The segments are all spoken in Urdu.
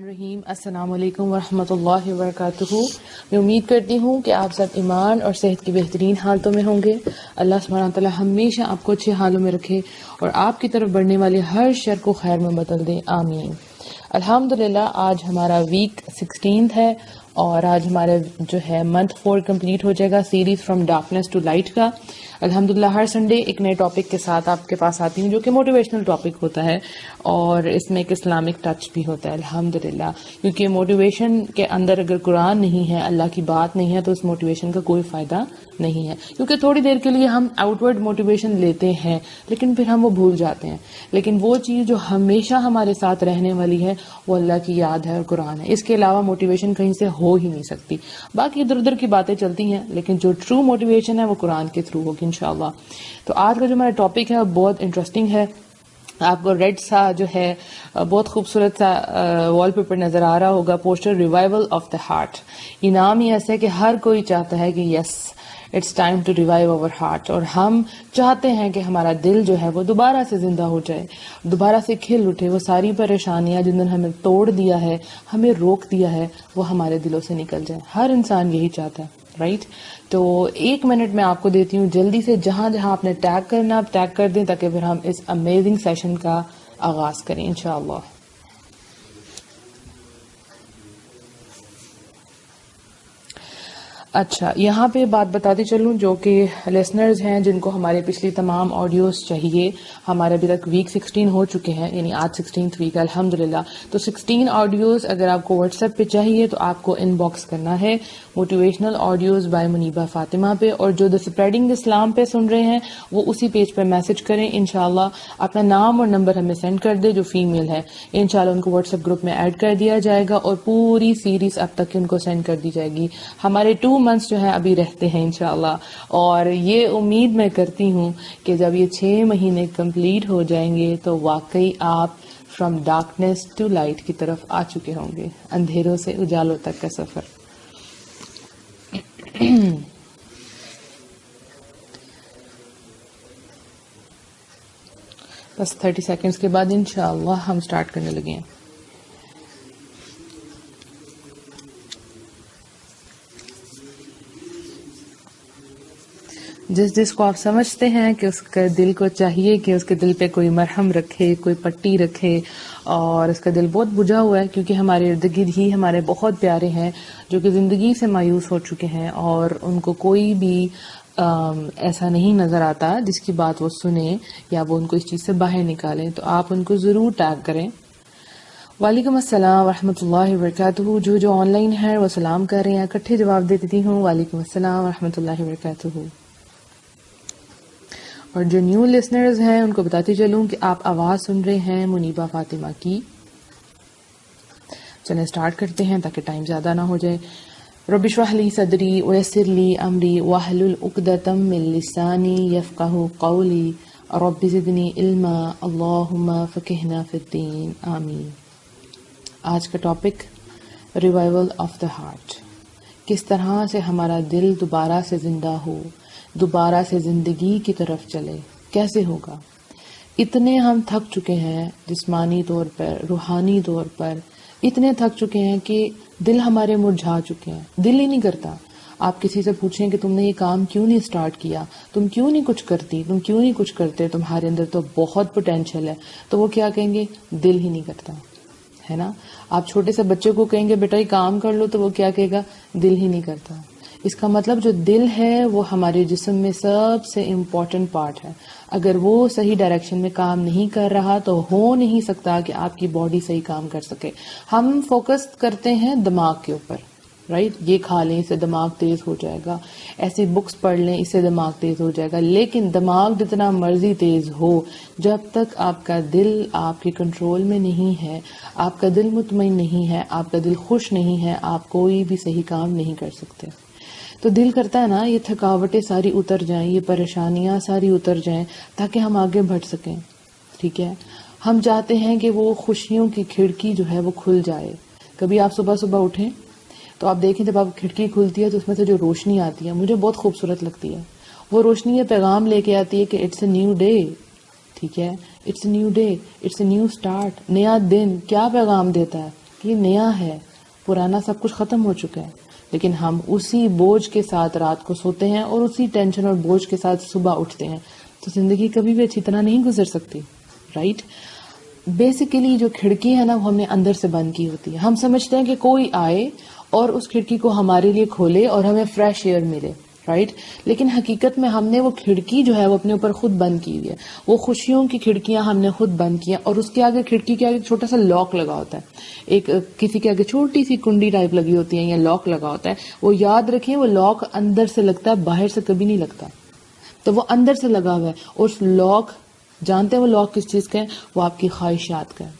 رحیم السلام علیکم ورحمۃ اللہ وبرکاتہ. میں امید کرتی ہوں کہ آپ سب ایمان اور صحت کی بہترین حالتوں میں ہوں گے. اللہ سبحانہ تعالیٰ ہمیشہ آپ کو اچھے حالوں میں رکھے اور آپ کی طرف بڑھنے والے ہر شر کو خیر میں بدل دے, آمین. الحمدللہ آج ہمارا ویک 16 ہے اور آج ہمارا جو ہے منتھ 4 کمپلیٹ ہو جائے گا series from darkness to light کا. الحمدللہ ہر سنڈے ایک نئے ٹاپک کے ساتھ آپ کے پاس آتی ہوں جو کہ موٹیویشنل ٹاپک ہوتا ہے اور اس میں ایک اسلامک ٹچ بھی ہوتا ہے الحمدللہ, کیونکہ موٹیویشن کے اندر اگر قرآن نہیں ہے, اللہ کی بات نہیں ہے, تو اس موٹیویشن کا کوئی فائدہ نہیں ہے. کیونکہ تھوڑی دیر کے لیے ہم آؤٹ ورڈ موٹیویشن لیتے ہیں لیکن پھر ہم وہ بھول جاتے ہیں. لیکن وہ چیز جو ہمیشہ ہمارے ساتھ رہنے والی ہے وہ اللہ کی یاد ہے اور قرآن ہے. اس کے علاوہ موٹیویشن کہیں سے ہو ہی نہیں سکتی. باقی ادھر ادھر کی باتیں چلتی ہیں لیکن جو ٹرو موٹیویشن ہے وہ قرآن کے تھرو ہوگی انشاءاللہ. تو آج کا جو ہمارا ٹاپک ہے وہ بہت انٹرسٹنگ ہے. آپ کو ریڈ سا جو ہے بہت خوبصورت سا وال پیپر نظر آ رہا ہوگا, poster revival of the heart. یہ نام ہی ایسا ہے کہ ہر کوئی چاہتا ہے کہ yes it's time to revive our heart, اور ہم چاہتے ہیں کہ ہمارا دل جو ہے وہ دوبارہ سے زندہ ہو جائے, دوبارہ سے کھل اٹھے. وہ ساری پریشانیاں جن نے ہمیں توڑ دیا ہے, ہمیں روک دیا ہے, وہ ہمارے دلوں سے نکل جائے. ہر انسان یہی چاہتا ہے, رائٹ. تو 1 منٹ میں آپ کو دیتی ہوں, جلدی سے جہاں جہاں آپ نے ٹیگ کرنا آپ ٹیگ کر دیں تاکہ پھر ہم اس امیزنگ سیشن کا آغاز کریں انشاءاللہ. اچھا, یہاں پہ بات بتاتی چلوں جو کہ لسنرز ہیں جن کو ہمارے پچھلی تمام آڈیوز چاہیے. ہمارے ابھی تک ویک 16 ہو چکے ہیں, یعنی آج 16th ویک الحمدللہ. تو 16 آڈیوز اگر آپ کو واٹس ایپ پہ چاہیے تو آپ کو ان باکس کرنا ہے motivational audios by Muniba Fatima پہ, اور جو اسپریڈنگ اسلام پہ سن رہے ہیں وہ اسی پیج پہ میسج کریں انشاءاللہ. اپنا نام اور نمبر ہمیں سینڈ کر دے جو فیمیل ہے, انشاءاللہ ان کو واٹس ایپ گروپ میں ایڈ کر دیا جائے گا اور پوری سیریز اب تک ان کو سینڈ کر دی جائے گی. ہمارے 2 منتھس جو ہیں ابھی رہتے ہیں انشاءاللہ, اور یہ امید میں کرتی ہوں کہ جب یہ 6 مہینے کمپلیٹ ہو جائیں گے تو واقعی آپ فرام ڈارکنیس ٹو لائٹ کی طرف آ چکے ہوں گے, اندھیروں سے اجالوں تک کا سفر. بس 30 سیکنڈز کے بعد انشاءاللہ ہم سٹارٹ کرنے لگے ہیں. جس کو آپ سمجھتے ہیں کہ اس کے دل کو چاہیے کہ اس کے دل پہ کوئی مرہم رکھے, کوئی پٹی رکھے, اور اس کا دل بہت بجھا ہوا ہے کیونکہ ہمارے ارد گرد ہی ہمارے بہت پیارے ہیں جو کہ زندگی سے مایوس ہو چکے ہیں اور ان کو کوئی بھی ایسا نہیں نظر آتا جس کی بات وہ سنیں یا وہ ان کو اس چیز سے باہر نکالیں. تو آپ ان کو ضرور ٹیگ کریں. وعلیکم السلام ورحمۃ اللہ وبرکاتہ. جو آن لائن ہے وہ سلام کر رہے ہیں, اکٹھے جواب دے دیتی ہوں. وعلیکم السلام ورحمۃ اللہ وبرکاتہ. اور جو نیو لسنرز ہیں ان کو بتاتی چلوں کہ آپ آواز سن رہے ہیں منیبہ فاطمہ کی. چلیں سٹارٹ کرتے ہیں تاکہ ٹائم زیادہ نہ ہو جائے. رب اشرح لی صدری ویسر لی امری واحلل عقدۃ من لسانی یفقہوا قولی رب زدنی علما اللہم فقہنا فی الدین, آمین. آج کا topic revival of the heart. کس طرح سے ہمارا دل دوبارہ سے زندہ ہو, دوبارہ سے زندگی کی طرف چلے, کیسے ہوگا. اتنے ہم تھک چکے ہیں جسمانی طور پر, روحانی طور پر اتنے تھک چکے ہیں کہ دل ہمارے مرجھا چکے ہیں, دل ہی نہیں کرتا. آپ کسی سے پوچھیں کہ تم نے یہ کام کیوں نہیں سٹارٹ کیا, تم کیوں نہیں کچھ کرتی, تم کیوں نہیں کچھ کرتے, تمہارے اندر تو بہت پوٹینشیل ہے, تو وہ کیا کہیں گے, دل ہی نہیں کرتا, ہے نا. آپ چھوٹے سے بچے کو کہیں گے بیٹا یہ کام کر لو تو وہ کیا کہے گا, دل ہی نہیں کرتا. اس کا مطلب جو دل ہے وہ ہمارے جسم میں سب سے امپورٹنٹ پارٹ ہے. اگر وہ صحیح ڈائریکشن میں کام نہیں کر رہا تو ہو نہیں سکتا کہ آپ کی باڈی صحیح کام کر سکے. ہم فوکس کرتے ہیں دماغ کے اوپر, رائٹ. یہ کھا لیں اس سے دماغ تیز ہو جائے گا, ایسی بکس پڑھ لیں اس سے دماغ تیز ہو جائے گا. لیکن دماغ جتنا مرضی تیز ہو, جب تک آپ کا دل آپ کے کنٹرول میں نہیں ہے, آپ کا دل مطمئن نہیں ہے, آپ کا دل خوش نہیں ہے, آپ کوئی بھی صحیح کام نہیں کر سکتے. تو دل کرتا ہے نا یہ تھکاوٹیں ساری اتر جائیں, یہ پریشانیاں ساری اتر جائیں تاکہ ہم آگے بڑھ سکیں, ٹھیک ہے. ہم چاہتے ہیں کہ وہ خوشیوں کی کھڑکی جو ہے وہ کھل جائے. کبھی آپ صبح صبح اٹھیں تو آپ دیکھیں جب آپ کھڑکی کھلتی ہے تو اس میں سے جو روشنی آتی ہے مجھے بہت خوبصورت لگتی ہے. وہ روشنی یہ پیغام لے کے آتی ہے کہ اٹس اے نیو ڈے, ٹھیک ہے, it's a new day, it's a new start, نیا دن. کیا پیغام دیتا ہے, کہ یہ نیا ہے, پرانا سب کچھ ختم ہو چکا ہے, لیکن ہم اسی بوجھ کے ساتھ رات کو سوتے ہیں اور اسی ٹینشن اور بوجھ کے ساتھ صبح اٹھتے ہیں. تو زندگی کبھی بھی اچھی طرح نہیں گزر سکتی, رائٹ. بیسیکلی جو کھڑکی ہے نا وہ ہم نے اندر سے بند کی ہوتی ہے. ہم سمجھتے ہیں کہ کوئی آئے اور اس کھڑکی کو ہمارے لیے کھولے اور ہمیں فریش ایئر ملے, رائٹ. لیکن حقیقت میں ہم نے وہ کھڑکی جو ہے وہ اپنے اوپر خود بند کی ہوئی ہے. وہ خوشیوں کی کھڑکیاں ہم نے خود بند کی ہیں, اور اس کے آگے کھڑکی کے آگے چھوٹا سا لاک لگا ہوتا ہے. ایک کسی کے آگے چھوٹی سی کنڈی ٹائپ لگی ہوتی ہے یا لاک لگا ہوتا ہے. وہ یاد رکھیں, وہ لاک اندر سے لگتا ہے, باہر سے کبھی نہیں لگتا. تو وہ اندر سے لگا ہوا ہے. اور اس لاک, جانتے ہیں وہ لاک کس چیز کا ہے؟ وہ آپ کی خواہشات کا ہے.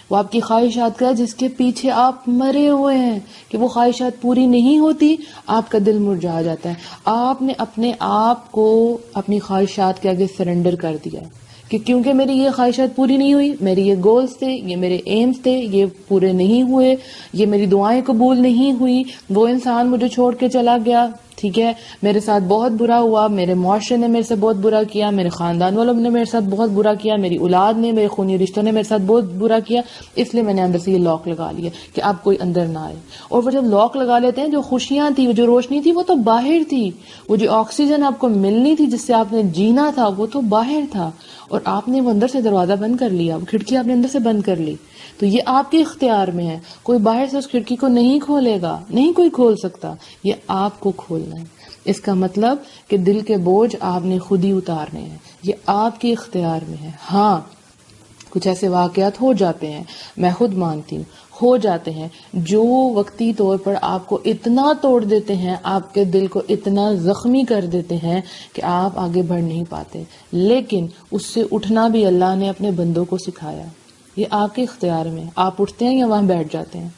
وہ آپ کی خواہشات کا ہے جس کے پیچھے آپ مرے ہوئے ہیں کہ وہ خواہشات پوری نہیں ہوتی, آپ کا دل مرجھا جاتا ہے. آپ نے اپنے آپ کو اپنی خواہشات کے آگے سرنڈر کر دیا ہے کہ کیونکہ میری یہ خواہشات پوری نہیں ہوئی, میری یہ گولز تھے, یہ میرے ایمز تھے, یہ پورے نہیں ہوئے, یہ میری دعائیں قبول نہیں ہوئی, وہ انسان مجھے چھوڑ کے چلا گیا, ٹھیک ہے, میرے ساتھ بہت برا ہوا, میرے معاشرے نے میرے سے بہت برا کیا, میرے خاندان والوں نے میرے ساتھ بہت برا کیا, میری اولاد نے, میرے خونی رشتوں نے میرے ساتھ بہت برا کیا, اس لیے میں نے اندر سے یہ لاک لگا لیا کہ اب کوئی اندر نہ آئے. اور وہ جب لاک لگا لیتے ہیں, جو خوشیاں تھی, وہ جو روشنی تھی, وہ تو باہر تھی. وہ جو آکسیجن آپ کو ملنی تھی, جس سے آپ نے جینا تھا, وہ تو باہر تھا, اور آپ نے وہ اندر سے دروازہ بند کر لیا, وہ کھڑکی آپ نے اندر سے بند کر لی. تو یہ آپ کے اختیار میں ہے, کوئی باہر سے اس کھڑکی کو نہیں کھولے گا, نہیں کوئی کھول سکتا, یہ آپ کو کھولنا ہے. اس کا مطلب کہ دل کے بوجھ آپ نے خود ہی اتارنے ہیں, یہ آپ کے اختیار میں ہے. ہاں کچھ ایسے واقعات ہو جاتے ہیں, میں خود مانتی ہوں, ہو جاتے ہیں جو وقتی طور پر آپ کو اتنا توڑ دیتے ہیں, آپ کے دل کو اتنا زخمی کر دیتے ہیں کہ آپ آگے بڑھ نہیں پاتے. لیکن اس سے اٹھنا بھی اللہ نے اپنے بندوں کو سکھایا, یہ آپ کے اختیار میں. آپ اٹھتے ہیں یا وہاں بیٹھ جاتے ہیں.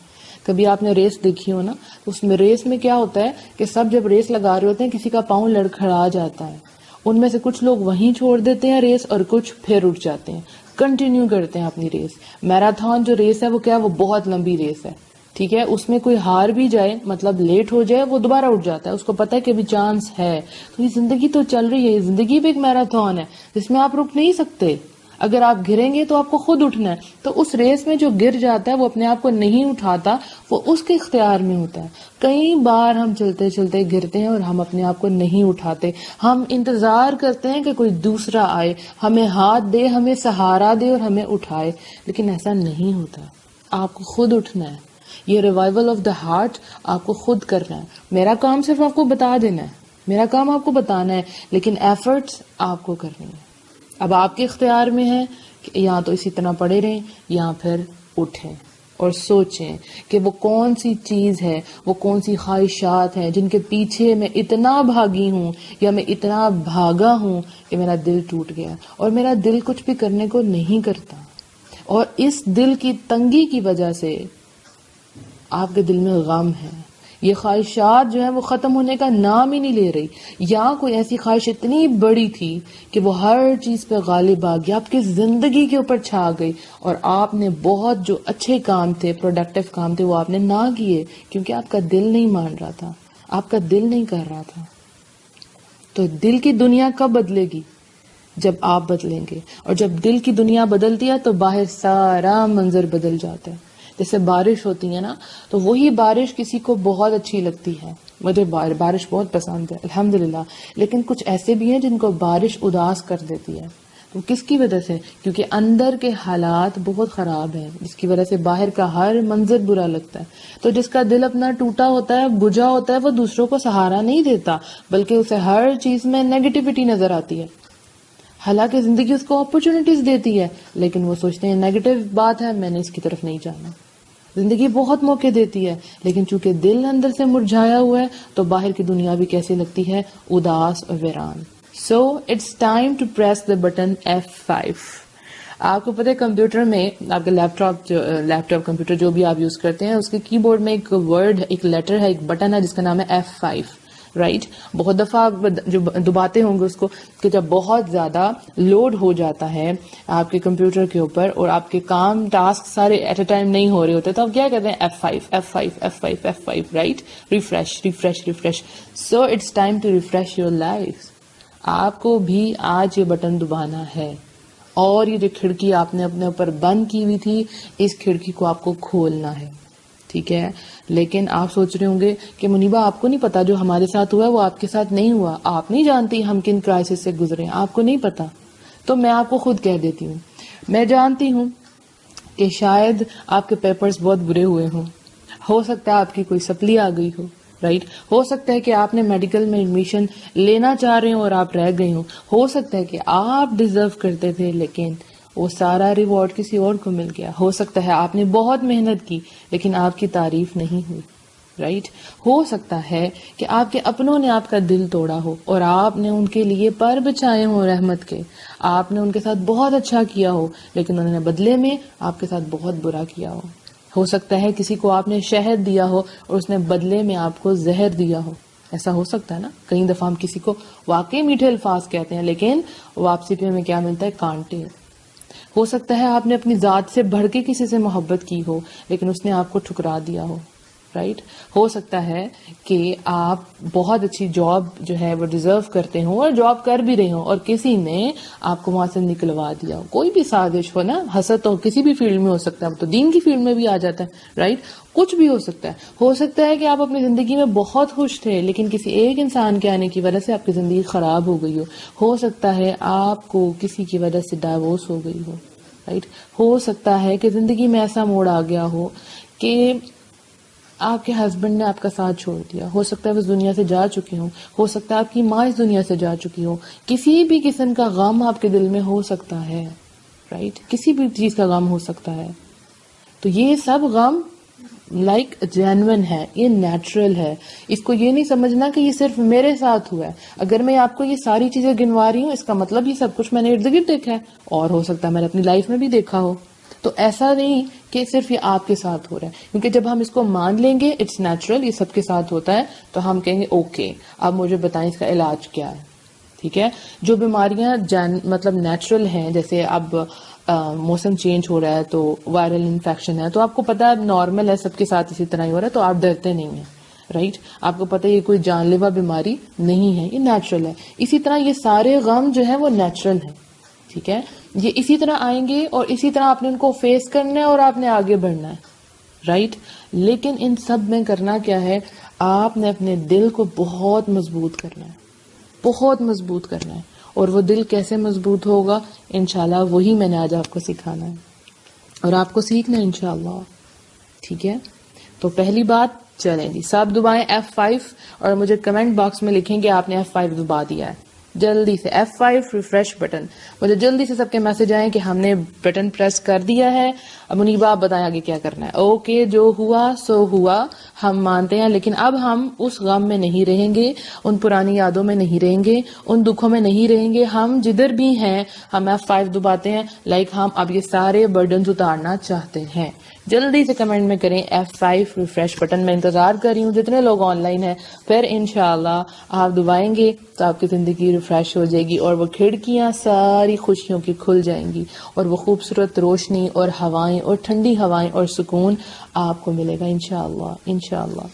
کبھی آپ نے ریس دیکھی ہو نا, اس میں ریس میں کیا ہوتا ہے کہ سب جب ریس لگا رہے ہوتے ہیں, کسی کا پاؤں لڑکھڑا جاتا ہے, ان میں سے کچھ لوگ وہیں چھوڑ دیتے ہیں ریس, اور کچھ پھر اٹھ جاتے ہیں, کنٹینیو کرتے ہیں اپنی ریس. میراتھن جو ریس ہے وہ کیا, وہ بہت لمبی ریس ہے, ٹھیک ہے. اس میں کوئی ہار بھی جائے, مطلب لیٹ ہو جائے, وہ دوبارہ اٹھ جاتا ہے, اس کو پتا ہے کہ ابھی چانس ہے. تو یہ زندگی تو چل رہی ہے, یہ زندگی بھی ایک میراتھن ہے جس میں آپ رک نہیں سکتے. اگر آپ گریں گے تو آپ کو خود اٹھنا ہے. تو اس ریس میں جو گر جاتا ہے وہ اپنے آپ کو نہیں اٹھاتا, وہ اس کے اختیار میں ہوتا ہے. کئی بار ہم چلتے چلتے گرتے ہیں اور ہم اپنے آپ کو نہیں اٹھاتے. ہم انتظار کرتے ہیں کہ کوئی دوسرا آئے, ہمیں ہاتھ دے, ہمیں سہارا دے اور ہمیں اٹھائے, لیکن ایسا نہیں ہوتا. آپ کو خود اٹھنا ہے. یہ ریوائول آف دا ہارٹ آپ کو خود کرنا ہے. میرا کام صرف آپ کو بتا دینا ہے, میرا کام آپ کو بتانا ہے, لیکن ایفرٹس آپ کو کرنی ہے. اب آپ کے اختیار میں ہے کہ یا تو اسی طرح پڑے رہیں یا پھر اٹھیں اور سوچیں کہ وہ کون سی چیز ہے, وہ کون سی خواہشات ہیں جن کے پیچھے میں اتنا بھاگی ہوں یا میں اتنا بھاگا ہوں کہ میرا دل ٹوٹ گیا, اور میرا دل کچھ بھی کرنے کو نہیں کرتا. اور اس دل کی تنگی کی وجہ سے آپ کے دل میں غم ہے. یہ خواہشات جو ہے وہ ختم ہونے کا نام ہی نہیں لے رہی. یا کوئی ایسی خواہش اتنی بڑی تھی کہ وہ ہر چیز پہ غالب آ گئی, آپ کی زندگی کے اوپر چھا گئی, اور آپ نے بہت جو اچھے کام تھے, پروڈکٹیو کام تھے, وہ آپ نے نہ کیے کیونکہ آپ کا دل نہیں مان رہا تھا, آپ کا دل نہیں کر رہا تھا. تو دل کی دنیا کب بدلے گی؟ جب آپ بدلیں گے. اور جب دل کی دنیا بدلتی ہے تو باہر سارا منظر بدل جاتا ہے. جیسے بارش ہوتی ہے نا, تو وہی بارش کسی کو بہت اچھی لگتی ہے. مجھے بارش بہت پسند ہے الحمدللہ, لیکن کچھ ایسے بھی ہیں جن کو بارش اداس کر دیتی ہے. تو کس کی وجہ سے؟ کیونکہ اندر کے حالات بہت خراب ہیں, جس کی وجہ سے باہر کا ہر منظر برا لگتا ہے. تو جس کا دل اپنا ٹوٹا ہوتا ہے, بجھا ہوتا ہے, وہ دوسروں کو سہارا نہیں دیتا, بلکہ اسے ہر چیز میں نیگیٹیوٹی نظر آتی ہے. حالانکہ زندگی اس کو اپرچونٹیز دیتی ہے, لیکن وہ سوچتے ہیں نیگیٹو بات ہے, میں نے اس کی طرف نہیں جانا. زندگی بہت موقع دیتی ہے, لیکن چونکہ دل اندر سے مرجھایا ہوا ہے تو باہر کی دنیا بھی کیسی لگتی ہے, اداس اور ویران. So it's time to press the button F5. آپ کو پتہ ہے کمپیوٹر میں, آپ کا لیپ ٹاپ کمپیوٹر جو بھی آپ یوز کرتے ہیں, اس کے کی بورڈ میں ایک ورڈ, ایک لیٹر ہے, ایک بٹن ہے جس کا نام ہے F5, رائٹ. بہت دفعہ آپ جو دباتے ہوں گے اس کو, کہ جب بہت زیادہ لوڈ ہو جاتا ہے آپ کے کمپیوٹر کے اوپر اور آپ کے کام ٹاسک سارے ایٹ اے ٹائم نہیں ہو رہے ہوتے, تو آپ کیا کہتے ہیں F5, right. Refresh. So it's time to refresh your life. آپ کو بھی آج یہ بٹن دبانا ہے, اور یہ جو کھڑکی آپ نے اپنے اوپر بند کی ہوئی تھی, اس کھڑکی کو آپ کو کھولنا ہے. ٹھیک ہے. لیکن آپ سوچ رہے ہوں گے کہ منیبہ آپ کو نہیں پتا جو ہمارے ساتھ ہوا ہے وہ آپ کے ساتھ نہیں ہوا, آپ نہیں جانتی ہم کن کرائسس سے گزرے ہیں, آپ کو نہیں پتا. تو میں آپ کو خود کہہ دیتی ہوں, میں جانتی ہوں کہ شاید آپ کے پیپرز بہت برے ہوئے ہوں, ہو سکتا ہے آپ کی کوئی سپلی آ گئی ہو, رائٹ, ہو سکتا ہے کہ آپ نے میڈیکل میں ایڈمیشن لینا چاہ رہے ہوں اور آپ رہ گئے ہو سکتا ہے کہ آپ ڈیزرو کرتے تھے لیکن وہ سارا ریوارڈ کسی اور کو مل گیا, ہو سکتا ہے آپ نے بہت محنت کی لیکن آپ کی تعریف نہیں ہوئی, رائٹ, ہو سکتا ہے کہ آپ کے اپنوں نے آپ کا دل توڑا ہو اور آپ نے ان کے لیے پر بچھائے ہوں رحمت کے, آپ نے ان کے ساتھ بہت اچھا کیا ہو لیکن انہوں نے بدلے میں آپ کے ساتھ بہت برا کیا ہو سکتا ہے کسی کو آپ نے شہد دیا ہو اور اس نے بدلے میں آپ کو زہر دیا ہو, ایسا ہو سکتا ہے نا. کئی دفعہ ہم کسی کو واقعی میٹھے الفاظ کہتے ہیں لیکن واپسی پہ ہمیں کیا ملتا ہے, کانٹے. ہو سکتا ہے آپ نے اپنی ذات سے بڑھ کے کسی سے محبت کی ہو لیکن اس نے آپ کو ٹھکرا دیا ہو, رائٹ. ہو سکتا ہے کہ آپ بہت اچھی جاب جو ہے وہ ڈیزرو کرتے ہوں اور جاب کر بھی رہے ہوں اور کسی نے آپ کو وہاں سے نکلوا دیا ہو. کوئی بھی سازش ہو نا, حسد تو کسی بھی فیلڈ میں ہو سکتا ہے, تو دین کی فیلڈ میں بھی آ جاتا ہے, رائٹ. کچھ بھی ہو سکتا ہے. ہو سکتا ہے کہ آپ اپنی زندگی میں بہت خوش تھے لیکن کسی ایک انسان کے آنے کی وجہ سے آپ کی زندگی خراب ہو گئی ہو سکتا ہے آپ کو کسی کی وجہ سے ڈائیورس ہو گئی ہو, رائٹ. ہو سکتا ہے کہ زندگی میں ایسا موڑ آ گیا ہو کہ آپ کے ہسبینڈ نے آپ کا ساتھ چھوڑ دیا, ہو سکتا ہے وہ اس دنیا سے جا چکی ہو سکتا ہے آپ کی ماں اس دنیا سے جا چکی ہو, کسی بھی قسم کا غم آپ کے دل میں ہو سکتا ہے, رائٹ, کسی بھی چیز کا غم ہو سکتا ہے. تو یہ سب غم لائک جینون ہے, یہ نیچرل ہے. اس کو یہ نہیں سمجھنا کہ یہ صرف میرے ساتھ ہوا ہے. اگر میں آپ کو یہ ساری چیزیں گنوا رہی ہوں اس کا مطلب یہ سب کچھ میں نے ارد گرد دیکھا ہے, اور ہو سکتا ہے میں نے اپنی لائف میں بھی دیکھا ہو. تو ایسا نہیں کہ صرف یہ آپ کے ساتھ ہو رہا ہے, کیونکہ جب ہم اس کو مان لیں گے اٹس نیچرل, یہ سب کے ساتھ ہوتا ہے, تو ہم کہیں گے اوکے اب مجھے بتائیں اس کا علاج کیا ہے. ٹھیک ہے, جو بیماریاں مطلب نیچرل ہیں, جیسے اب موسم چینج ہو رہا ہے تو وائرل انفیکشن ہے, تو آپ کو پتا ہے نارمل ہے, سب کے ساتھ اسی طرح ہی ہو رہا ہے, تو آپ ڈرتے نہیں ہیں, رائٹ. آپ کو پتا ہے یہ کوئی جان لیوا بیماری نہیں ہے, یہ نیچرل ہے. اسی طرح یہ سارے غم جو ہے وہ نیچرل ہے, ٹھیک ہے, یہ اسی طرح آئیں گے اور اسی طرح آپ نے ان کو فیس کرنا ہے اور آپ نے آگے بڑھنا ہے, رائٹ. لیکن ان سب میں کرنا کیا ہے, آپ نے اپنے دل کو بہت مضبوط کرنا ہے, بہت مضبوط کرنا ہے. اور وہ دل کیسے مضبوط ہوگا, انشاءاللہ وہی میں نے آج آپ کو سکھانا ہے اور آپ کو سیکھنا ہے انشاءاللہ, ٹھیک ہے. تو پہلی بات, چلیں جی سب دبائیں F5 اور مجھے کمنٹ باکس میں لکھیں کہ آپ نے F5 دبا دیا ہے. جلدی سے F5 ریفریش بٹن, مجھے جلدی سے سب کے میسج آئیں کہ ہم نے بٹن پریس کر دیا ہے. اب منیبہ آپ بتائیں آگے کیا کرنا ہے. اوکے, جو ہوا سو ہوا, ہم مانتے ہیں, لیکن اب ہم اس غم میں نہیں رہیں گے, ان پرانی یادوں میں نہیں رہیں گے, ان دکھوں میں نہیں رہیں گے. ہم جدھر بھی ہیں ہم F5 دباتے ہیں, لائک ہم اب یہ سارے برڈنز اتارنا چاہتے ہیں. جلدی سے کمنٹ میں کریں F5 ریفریش بٹن, میں انتظار کر رہی ہوں جتنے لوگ آن لائن ہیں. پھر انشاءاللہ آپ دبائیں گے تو آپ کی زندگی ریفریش ہو جائے گی اور وہ کھڑکیاں ساری خوشیوں کی کھل جائیں گی اور وہ خوبصورت روشنی اور ہوائیں اور ٹھنڈی ہوائیں اور سکون آپ کو ملے گا انشاءاللہ, انشاءاللہ.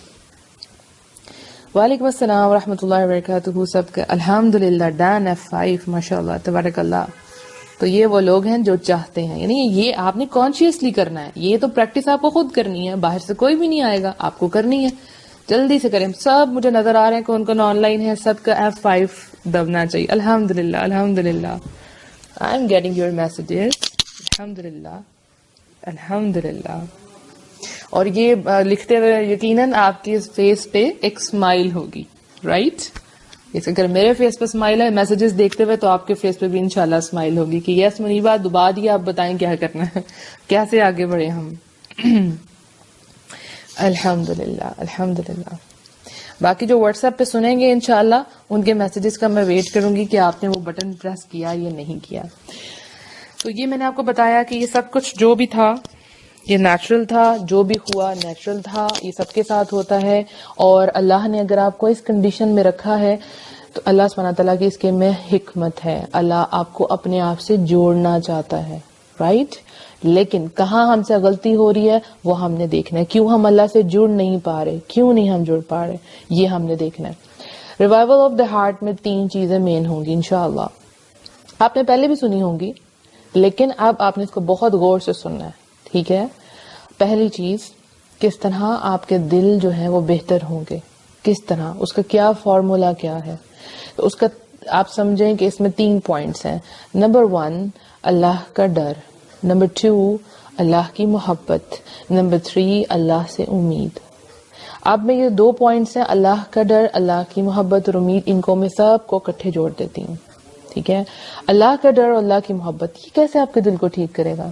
وعلیکم السلام ورحمۃ اللہ وبرکاتہ. سب کا الحمدللہ ڈن F5, ماشاءاللہ تبارک اللہ. تو یہ وہ لوگ ہیں جو چاہتے ہیں, یعنی یہ آپ نے کانشیسلی کرنا ہے, یہ تو پریکٹس آپ کو خود کرنی ہے, باہر سے کوئی بھی نہیں آئے گا, آپ کو کرنی ہے. جلدی سے کریں. سب مجھے نظر آ رہے ہیں کون کون آن لائن ہے, سب کا F5 دبنا چاہیے. الحمدللہ الحمدللہ, I am getting your messages. الحمدللہ الحمدللہ. اور یہ لکھتے ہوئے یقیناً آپ کی فیس پہ ایک اسمائل ہوگی, رائٹ. اس اگر میرے فیس پہ اسمائل ہے میسجز دیکھتے ہوئے, تو آپ کے فیس پہ بھی انشاءاللہ اسمائل ہوگی کہ یس منیبہ دبا دیا, آپ بتائیں کیا کرنا ہے, کیسے آگے بڑھے ہم. الحمدللہ الحمدللہ. باقی جو واٹس ایپ پہ سنیں گے انشاءاللہ ان کے میسجز کا میں ویٹ کروں گی کہ آپ نے وہ بٹن پریس کیا یا نہیں کیا. تو یہ میں نے آپ کو بتایا کہ یہ سب کچھ جو بھی تھا یہ نیچرل تھا, جو بھی ہوا نیچرل تھا, یہ سب کے ساتھ ہوتا ہے. اور اللہ نے اگر آپ کو اس کنڈیشن میں رکھا ہے تو اللہ سبحانہ تعالیٰ کی اس کے میں حکمت ہے. اللہ آپ کو اپنے آپ سے جوڑنا چاہتا ہے, رائٹ. لیکن کہاں ہم سے غلطی ہو رہی ہے وہ ہم نے دیکھنا ہے. کیوں ہم اللہ سے جڑ نہیں پا رہے, کیوں نہیں ہم جڑ پا رہے, یہ ہم نے دیکھنا ہے. ریوائول آف دا ہارٹ میں 3 چیزیں مین ہوں گی انشاءاللہ. آپ نے پہلے بھی سنی ہوں گی لیکن اب آپ نے اس کو بہت غور سے سننا ہے, ٹھیک ہے. پہلی چیز کس طرح آپ کے دل جو ہے وہ بہتر ہوں گے، کس طرح، اس کا کیا فارمولا کیا ہے. تو اس کا آپ سمجھیں کہ اس میں 3 پوائنٹس ہیں. نمبر 1 اللہ کا ڈر، نمبر 2 اللہ کی محبت، نمبر 3 اللہ سے امید. اب میں یہ 2 پوائنٹس ہیں، اللہ کا ڈر، اللہ کی محبت اور امید، ان کو میں سب کو اکٹھے جوڑ دیتی ہوں. ٹھیک ہے، اللہ کا ڈر اور اللہ کی محبت یہ کیسے آپ کے دل کو ٹھیک کرے گا؟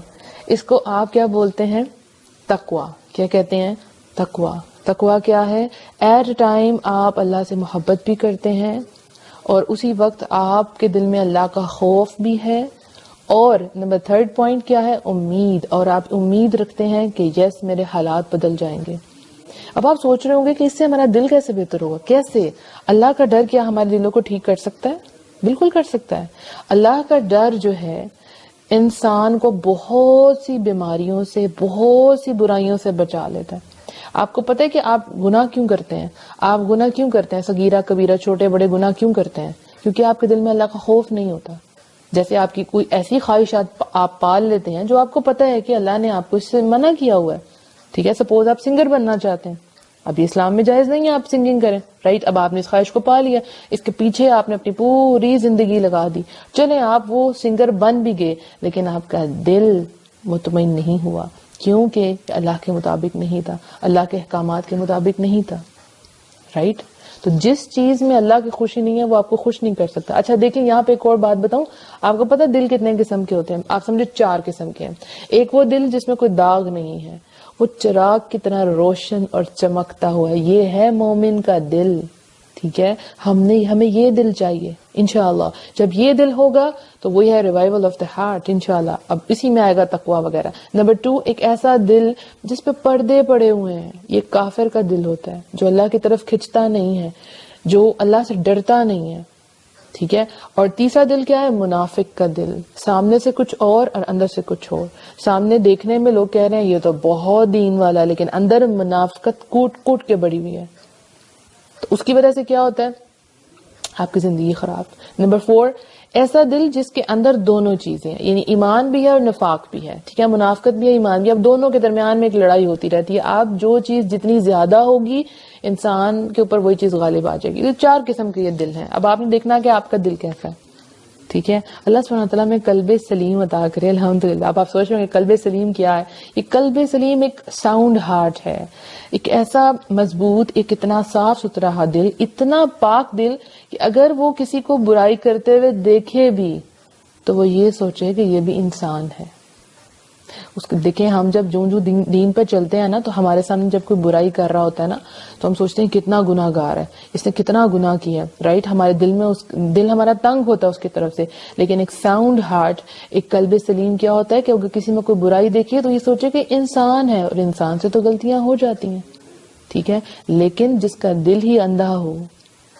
اس کو آپ کیا بولتے ہیں؟ تقویٰ. کیا کہتے ہیں؟ تقویٰ. تقویٰ کیا ہے؟ ایٹ اے ٹائم آپ اللہ سے محبت بھی کرتے ہیں اور اسی وقت آپ کے دل میں اللہ کا خوف بھی ہے. اور نمبر 3 پوائنٹ کیا ہے؟ امید. اور آپ امید رکھتے ہیں کہ یس میرے حالات بدل جائیں گے. اب آپ سوچ رہے ہوں گے کہ اس سے ہمارا دل کیسے بہتر ہوگا؟ کیسے؟ اللہ کا ڈر کیا ہمارے دلوں کو ٹھیک کر سکتا ہے؟ بالکل کر سکتا ہے. اللہ کا ڈر جو ہے انسان کو بہت سی بیماریوں سے، بہت سی برائیوں سے بچا لیتا ہے. آپ کو پتہ ہے کہ آپ گناہ کیوں کرتے ہیں؟ آپ گناہ کیوں کرتے ہیں؟ صغیرہ کبیرہ چھوٹے بڑے گناہ کیوں کرتے ہیں؟ کیونکہ آپ کے دل میں اللہ کا خوف نہیں ہوتا. جیسے آپ کی کوئی ایسی خواہشات آپ پال لیتے ہیں جو آپ کو پتہ ہے کہ اللہ نے آپ کو اس سے منع کیا ہوا ہے. ٹھیک ہے، سپوز آپ سنگر بننا چاہتے ہیں، اب یہ اسلام میں جائز نہیں ہے آپ سنگنگ کریں، رائٹ؟ اب آپ نے اس خواہش کو پا لیا، اس کے پیچھے آپ نے اپنی پوری زندگی لگا دی. چلیں آپ وہ سنگر بن بھی گئے لیکن آپ کا دل مطمئن نہیں ہوا. کیونکہ اللہ کے مطابق نہیں تھا، اللہ کے احکامات کے مطابق نہیں تھا، رائٹ؟ تو جس چیز میں اللہ کی خوشی نہیں ہے وہ آپ کو خوش نہیں کر سکتا. اچھا دیکھیں یہاں پہ ایک اور بات بتاؤں، آپ کو پتا دل کتنے قسم کے ہوتے ہیں؟ آپ سمجھے 4 قسم کے ہیں. ایک وہ دل جس میں کوئی داغ نہیں ہے، وہ چراغ کی طرح روشن اور چمکتا ہوا ہے، یہ ہے مومن کا دل. ٹھیک ہے، ہمیں یہ دل چاہیے انشاءاللہ. جب یہ دل ہوگا تو وہی ہے ریوائول آف دا ہارٹ انشاءاللہ. اب اسی میں آئے گا تقویٰ وغیرہ. نمبر 2 ایک ایسا دل جس پہ پردے پڑے ہوئے ہیں، یہ کافر کا دل ہوتا ہے جو اللہ کی طرف کھنچتا نہیں ہے، جو اللہ سے ڈرتا نہیں ہے. ٹھیک ہے، اور تیسرا دل کیا ہے؟ منافق کا دل، سامنے سے کچھ اور اندر سے کچھ اور. سامنے دیکھنے میں لوگ کہہ رہے ہیں یہ تو بہت دین والا، لیکن اندر منافقت کوٹ کوٹ کے بڑی ہوئی ہے. تو اس کی وجہ سے کیا ہوتا ہے؟ آپ کی زندگی خراب. نمبر 4 ایسا دل جس کے اندر دونوں چیزیں ہیں، یعنی ایمان بھی ہے اور نفاق بھی ہے. ٹھیک ہے، منافقت بھی ہے، ایمان بھی ہے، اب دونوں کے درمیان میں ایک لڑائی ہوتی رہتی ہے. آپ جو چیز جتنی زیادہ ہوگی انسان کے اوپر وہی چیز غالب آ جائے گی. یہ 4 قسم کے یہ دل ہیں. اب آپ نے دیکھنا کہ آپ کا دل کیسا ہے. ٹھیک ہے، اللہ سبحانہ تعالیٰ میں قلب سلیم عطا کرے الحمدللہ. اب آپ سوچ رہے ہیں کہ قلب سلیم کیا ہے؟ یہ قلب سلیم ایک ساؤنڈ ہارٹ ہے، ایک ایسا مضبوط، ایک اتنا صاف ستھرا دل، اتنا پاک دل کہ اگر وہ کسی کو برائی کرتے ہوئے دیکھے بھی تو وہ یہ سوچے کہ یہ بھی انسان ہے. اس کو دیکھیں، ہم جب جو دین پہ چلتے ہیں نا تو ہمارے سامنے جب کوئی برائی کر رہا ہوتا ہے نا تو ہم سوچتے ہیں کتنا گناہ گار ہے، اس نے کتنا گناہ کیا، رائٹ؟ ہمارے دل میں دل ہمارا تنگ ہوتا ہے اس کی طرف سے. لیکن ایک ساؤنڈ ہارٹ، ایک قلب سلیم کیا ہوتا ہے کہ اگر کسی میں کوئی برائی دیکھیے تو یہ سوچے کہ انسان ہے، اور انسان سے تو غلطیاں ہو جاتی ہیں. ٹھیک ہے، لیکن جس کا دل ہی اندھا ہو،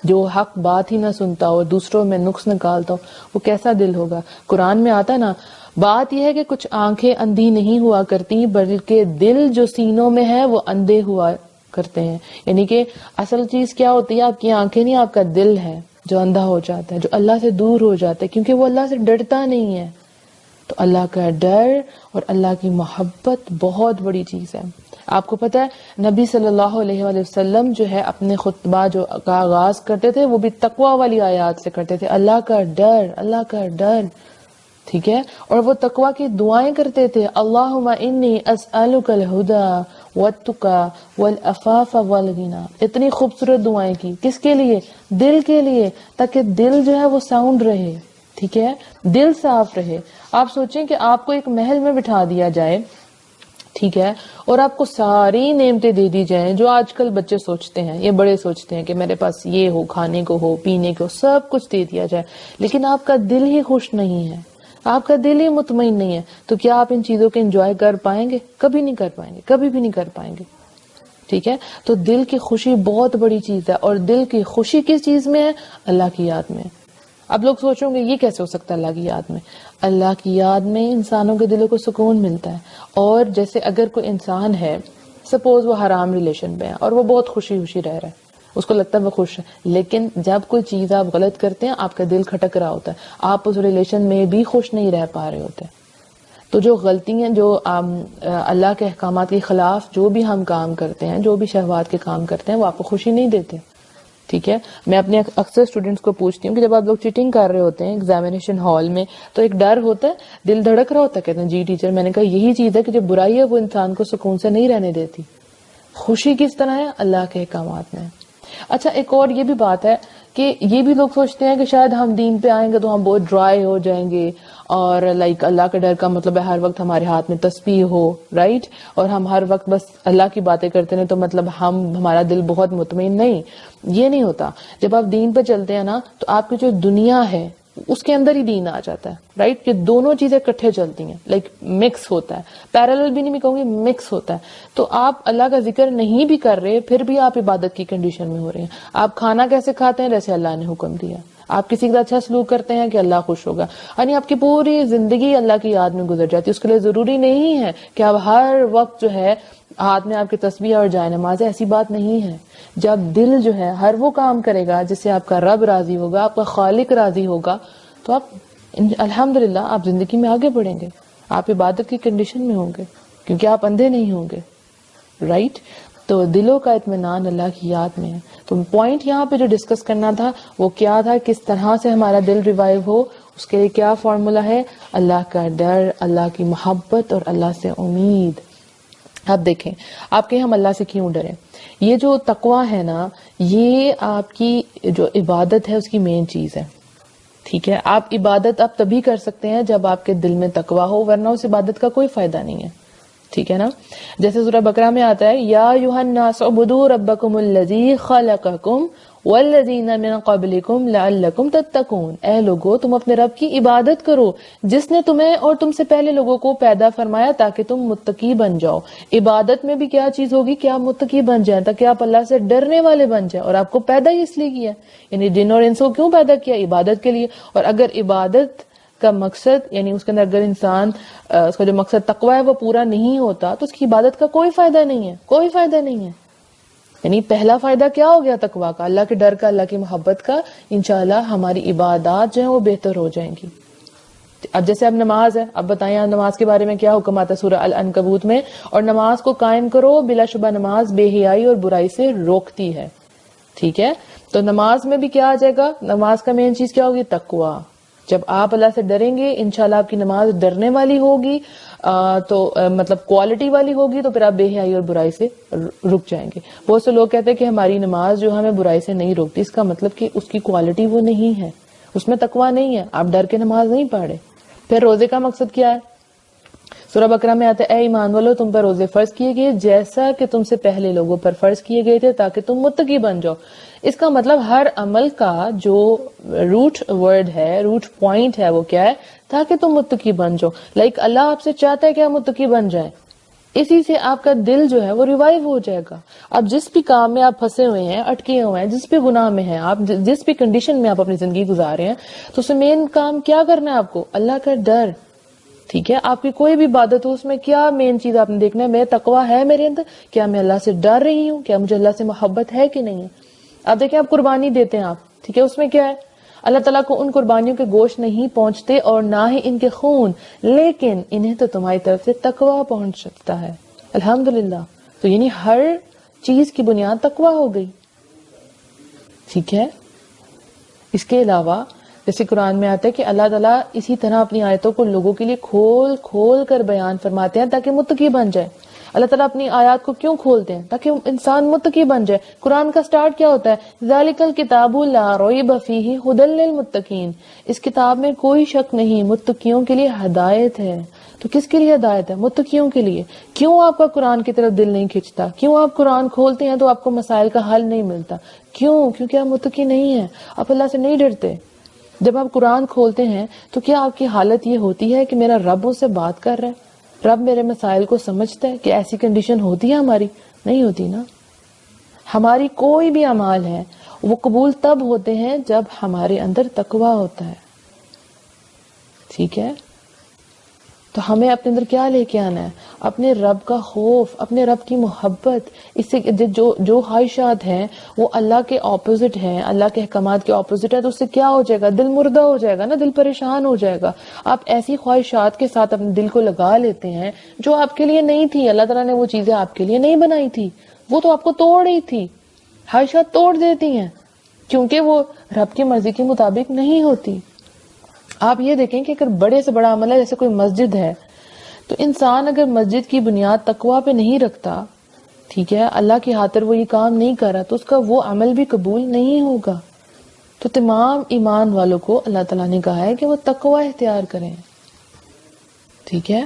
جو حق بات ہی نہ سنتا ہو، دوسروں میں نقص نکالتا ہو، وہ کیسا دل ہوگا؟ قرآن میں آتا نا، بات یہ ہے کہ کچھ آنکھیں اندھی نہیں ہوا کرتی بلکہ دل جو سینوں میں ہے وہ اندھے ہوا کرتے ہیں. یعنی کہ اصل چیز کیا ہوتی ہے؟ آپ کی آنکھیں نہیں، آپ کا دل ہے جو اندھا ہو جاتا ہے، جو اللہ سے دور ہو جاتا ہے کیونکہ وہ اللہ سے ڈرتا نہیں ہے. تو اللہ کا ڈر اور اللہ کی محبت بہت بڑی چیز ہے. آپ کو پتا ہے نبی صلی اللہ علیہ وآلہ وسلم جو ہے اپنے خطبہ جو کا آغاز کرتے تھے وہ بھی تقویٰ والی آیات سے کرتے تھے، اللہ کا ڈر، اللہ کا ڈر. ٹھیک ہے، اور وہ تقویٰ کی دعائیں کرتے تھے، اللہم انی اسألک الہدی والتقی والعفاف والغنی. اتنی خوبصورت دعائیں کی، کس کے لیے؟ دل کے لیے، تاکہ دل جو ہے وہ ساؤنڈ رہے. ٹھیک ہے، دل صاف رہے. آپ سوچیں کہ آپ کو ایک محل میں بٹھا دیا جائے، ٹھیک ہے، اور آپ کو ساری نعمتیں دے دی جائیں جو آج کل بچے سوچتے ہیں، یہ بڑے سوچتے ہیں کہ میرے پاس یہ ہو، کھانے کو ہو، پینے کو، سب کچھ دے دیا جائے، لیکن آپ کا دل ہی خوش نہیں ہے، آپ کا دل ہی مطمئن نہیں ہے، تو کیا آپ ان چیزوں کے انجوائے کر پائیں گے؟ کبھی نہیں کر پائیں گے، کبھی بھی نہیں کر پائیں گے. ٹھیک ہے، تو دل کی خوشی بہت بڑی چیز ہے. اور دل کی خوشی کس چیز میں ہے؟ اللہ کی یاد میں. اب لوگ سوچیں گے یہ کیسے ہو سکتا ہے اللہ کی یاد میں؟ اللہ کی یاد میں انسانوں کے دلوں کو سکون ملتا ہے. اور جیسے اگر کوئی انسان ہے، سپوز وہ حرام ریلیشن میں ہے اور وہ بہت خوشی خوشی رہ رہا ہے، اس کو لگتا ہے وہ خوش ہے، لیکن جب کوئی چیز آپ غلط کرتے ہیں آپ کا دل کھٹک رہا ہوتا ہے، آپ اس ریلیشن میں بھی خوش نہیں رہ پا رہے ہوتے. تو جو غلطیاں، جو اللہ کے احکامات کے خلاف جو بھی ہم کام کرتے ہیں، جو بھی شہوات کے کام کرتے ہیں، وہ آپ کو خوشی نہیں دیتے. ٹھیک ہے. میں اپنے اکثر اسٹوڈینٹس کو پوچھتی ہوں کہ جب آپ لوگ چیٹنگ کر رہے ہوتے ہیں ایگزامینیشن ہال میں تو ایک ڈر ہوتا ہے، دل دھڑک رہا ہوتا ہے، کہتے ہیں جی ٹیچر. میں نے کہا یہی چیز ہے کہ جو برائی ہے وہ انسان کو سکون سے نہیں رہنے دیتی. خوشی کس طرح ہے؟ اللہ کے احکامات میں. اچھا ایک اور یہ بھی بات ہے کہ یہ بھی لوگ سوچتے ہیں کہ شاید ہم دین پہ آئیں گے تو ہم بہت ڈرائی ہو جائیں گے، اور اللہ کا ڈر کا مطلب ہے ہر وقت ہمارے ہاتھ میں تسبیح ہو، رائٹ، اور ہم ہر وقت بس اللہ کی باتیں کرتے ہیں تو مطلب ہمارا دل بہت مطمئن. نہیں، یہ نہیں ہوتا. جب آپ دین پہ چلتے ہیں نا تو آپ کی جو دنیا ہے اس کے اندر ہی دین آ جاتا ہے، رائٹ، کہ دونوں چیزیں کٹھے چلتی ہیں، لائک مکس ہوتا ہے. پیرالل بھی نہیں میں کہوں گی، مکس ہوتا ہے. تو آپ اللہ کا ذکر نہیں بھی کر رہے پھر بھی آپ عبادت کی کنڈیشن میں ہو رہے ہیں. آپ کھانا کیسے کھاتے ہیں؟ جیسے اللہ نے حکم دیا. آپ کسی کا اچھا سلوک کرتے ہیں کہ اللہ خوش ہوگا. یعنی آپ کی پوری زندگی اللہ کی یاد میں گزر جاتی ہے. اس کے لیے ضروری نہیں ہے کہ آپ ہر وقت جو ہے ہاتھ میں آپ کی تسبیح اور جائے نماز ہے، ایسی بات نہیں ہے. جب دل جو ہے ہر وہ کام کرے گا جس سے آپ کا رب راضی ہوگا، آپ کا خالق راضی ہوگا، تو آپ الحمدللہ آپ زندگی میں آگے بڑھیں گے. آپ عبادت کی کنڈیشن میں ہوں گے کیونکہ آپ اندھے نہیں ہوں گے، رائٹ. تو دلوں کا اطمینان اللہ کی یاد میں ہے. تو پوائنٹ یہاں پہ جو ڈسکس کرنا تھا وہ کیا تھا، کس طرح سے ہمارا دل ریوائیو ہو. اس کے لیے کیا فارمولا ہے؟ اللہ کا ڈر، اللہ کی محبت اور اللہ سے امید. اب دیکھیں آپ کہ ہم اللہ سے کیوں ڈریں. یہ جو تقوی ہے نا، یہ آپ کی جو عبادت ہے اس کی مین چیز ہے. ٹھیک ہے. آپ عبادت آپ تبھی کر سکتے ہیں جب آپ کے دل میں تقوی ہو، ورنہ اس عبادت کا کوئی فائدہ نہیں ہے. ٹھیک ہے نا. جیسے سورہ بقرہ میں آتا ہے یا ایھا الناس اعبدوا ربکم الذی خلقکم والذین من قبلکم لعلکم تتقون. اے لوگو تم اپنے رب کی عبادت کرو جس نے تمہیں اور تم سے پہلے لوگوں کو پیدا فرمایا تاکہ تم متقی بن جاؤ. عبادت میں بھی کیا چیز ہوگی کہ آپ متقی بن جائیں، تاکہ آپ اللہ سے ڈرنے والے بن جائیں. اور آپ کو پیدا ہی اس لیے کیا، یعنی جن اور انس کو کیوں پیدا کیا؟ عبادت کے لیے. اور اگر عبادت کا مقصد یعنی اس کے اندر اگر انسان اس کا جو مقصد تقوی ہے وہ پورا نہیں ہوتا تو اس کی عبادت کا کوئی فائدہ نہیں ہے، کوئی فائدہ نہیں ہے. یعنی پہلا فائدہ کیا ہو گیا تقوی کا، اللہ کے ڈر کا، اللہ کی محبت کا. انشاءاللہ ہماری عبادات جو ہیں وہ بہتر ہو جائیں گی. اب جیسے اب نماز ہے، اب بتائیں نماز کے بارے میں کیا حکم آتا ہے سورہ العنکبوت میں، اور نماز کو قائم کرو، بلا شبہ نماز بے حیائی اور برائی سے روکتی ہے. ٹھیک ہے. تو نماز میں بھی کیا آ جائے گا؟ نماز کا مین چیز کیا ہوگی؟ تقوی. جب آپ اللہ سے ڈریں گے انشاءاللہ آپ کی نماز ڈرنے والی ہوگی، تو مطلب کوالٹی والی ہوگی، تو پھر آپ بے حیائی اور برائی سے رک جائیں گے. بہت سے لوگ کہتے ہیں کہ ہماری نماز جو ہمیں برائی سے نہیں روکتی، اس کا مطلب کہ اس کی کوالٹی وہ نہیں ہے، اس میں تقوی نہیں ہے، آپ ڈر کے نماز نہیں پڑھ رہے. پھر روزے کا مقصد کیا ہے؟ سورہ بقرہ میں آتا ہے اے ایمان والو تم پر روزے فرض کیے گئے جیسا کہ تم سے پہلے لوگوں پر فرض کیے گئے تھے تاکہ تم متقی بن جاؤ. اس کا مطلب ہر عمل کا جو روٹ ورڈ ہے، روٹ پوائنٹ ہے، وہ کیا ہے؟ تاکہ تم متقی بن جاؤ. لائک اللہ آپ سے چاہتا ہے کہ آپ متقی بن جائیں. اسی سے آپ کا دل جو ہے وہ ریوائیو ہو جائے گا. اب جس بھی کام میں آپ پھنسے ہوئے ہیں، اٹکے ہوئے ہیں، جس بھی گناہ میں ہیں آپ، جس بھی کنڈیشن میں آپ اپنی زندگی گزار رہے ہیں، تو اس میں مین کام کیا کرنا ہے آپ کو؟ اللہ کا ڈر. ٹھیک ہے. آپ کی کوئی بھی عبادت ہو اس میں کیا مین چیز آپ نے دیکھنا ہے؟ میں تقوی ہے میرے اندر، کیا میں اللہ سے ڈر رہی ہوں، کیا مجھے اللہ سے محبت ہے کہ نہیں ہے. آپ دیکھیں آپ قربانی دیتے ہیں آپ، ٹھیک ہے، اس میں کیا ہے؟ اللہ تعالیٰ کو ان قربانیوں کے گوشت نہیں پہنچتے اور نہ ہی ان کے خون، لیکن انہیں تو تمہاری طرف سے تقوی پہنچ سکتا ہے. الحمدللہ. تو یعنی ہر چیز کی بنیاد تقوی ہو گئی. ٹھیک ہے. اس کے علاوہ جیسے قرآن میں آتا ہے کہ اللہ تعالیٰ اسی طرح اپنی آیتوں کو لوگوں کے لیے کھول کھول کر بیان فرماتے ہیں تاکہ متقی بن جائے. اللہ تعالیٰ اپنی آیات کو کیوں کھولتے ہیں؟ تاکہ انسان متقی بن جائے. قرآن کا سٹارٹ کیا ہوتا ہے؟ ذالک الکتاب لا ریب فیہ ھدی للمتقین. اس کتاب میں کوئی شک نہیں، متقیوں کے لیے ہدایت ہے. تو کس کے لیے ہدایت ہے؟ متقیوں کے لیے. کیوں آپ کا قرآن کی طرف دل نہیں کھنچتا؟ کیوں آپ قرآن کھولتے ہیں تو آپ کو مسائل کا حل نہیں ملتا؟ کیوں؟ کیونکہ آپ متقی نہیں ہیں، آپ اللہ سے نہیں ڈرتے. جب آپ قرآن کھولتے ہیں تو کیا آپ کی حالت یہ ہوتی ہے کہ میرا رب مجھ سے بات کر رہا ہے، رب میرے مسائل کو سمجھتا ہے؟ کہ ایسی کنڈیشن ہوتی ہے ہماری؟ نہیں ہوتی نا. ہماری کوئی بھی اعمال ہے وہ قبول تب ہوتے ہیں جب ہمارے اندر تقوی ہوتا ہے. ٹھیک ہے. تو ہمیں اپنے اندر کیا لے کے آنا ہے؟ اپنے رب کا خوف، اپنے رب کی محبت. اس سے جو خواہشات ہیں وہ اللہ کے اپوزٹ ہیں، اللہ کے احکامات کے اپوزٹ ہے، تو اس سے کیا ہو جائے گا؟ دل مردہ ہو جائے گا نا، دل پریشان ہو جائے گا. آپ ایسی خواہشات کے ساتھ اپنے دل کو لگا لیتے ہیں جو آپ کے لیے نہیں تھی. اللہ تعالیٰ نے وہ چیزیں آپ کے لیے نہیں بنائی تھی، وہ تو آپ کو توڑ رہی تھی. خواہشات توڑ دیتی ہیں کیونکہ وہ رب کی مرضی کے مطابق نہیں ہوتی. آپ یہ دیکھیں کہ اگر بڑے سے بڑا عمل ہے، جیسے کوئی مسجد ہے، تو انسان اگر مسجد کی بنیاد تقوی پہ نہیں رکھتا، ٹھیک ہے، اللہ کی خاطر وہ یہ کام نہیں کر رہا، تو اس کا وہ عمل بھی قبول نہیں ہوگا. تو تمام ایمان والوں کو اللہ تعالیٰ نے کہا ہے کہ وہ تقوی اختیار کریں. ٹھیک ہے،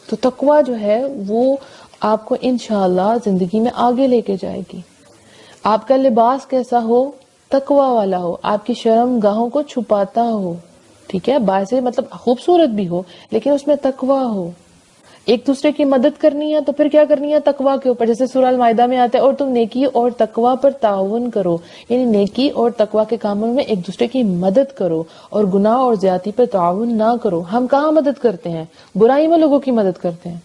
تو تقوی جو ہے وہ آپ کو انشاءاللہ زندگی میں آگے لے کے جائے گی. آپ کا لباس کیسا ہو؟ تقوی والا ہو، آپ کی شرم گاہوں کو چھپاتا ہو. ٹھیک ہے، باہر سے مطلب خوبصورت بھی ہو لیکن اس میں تقوی ہو. ایک دوسرے کی مدد کرنی ہے تو پھر کیا کرنی ہے؟ تقوی کے اوپر. جیسے سورہ المائدہ میں آتا ہے اور تم نیکی اور تقوی پر تعاون کرو، یعنی نیکی اور تقوی کے کاموں میں ایک دوسرے کی مدد کرو اور گناہ اور زیادتی پر تعاون نہ کرو. ہم کہاں مدد کرتے ہیں؟ برائی میں لوگوں کی مدد کرتے ہیں.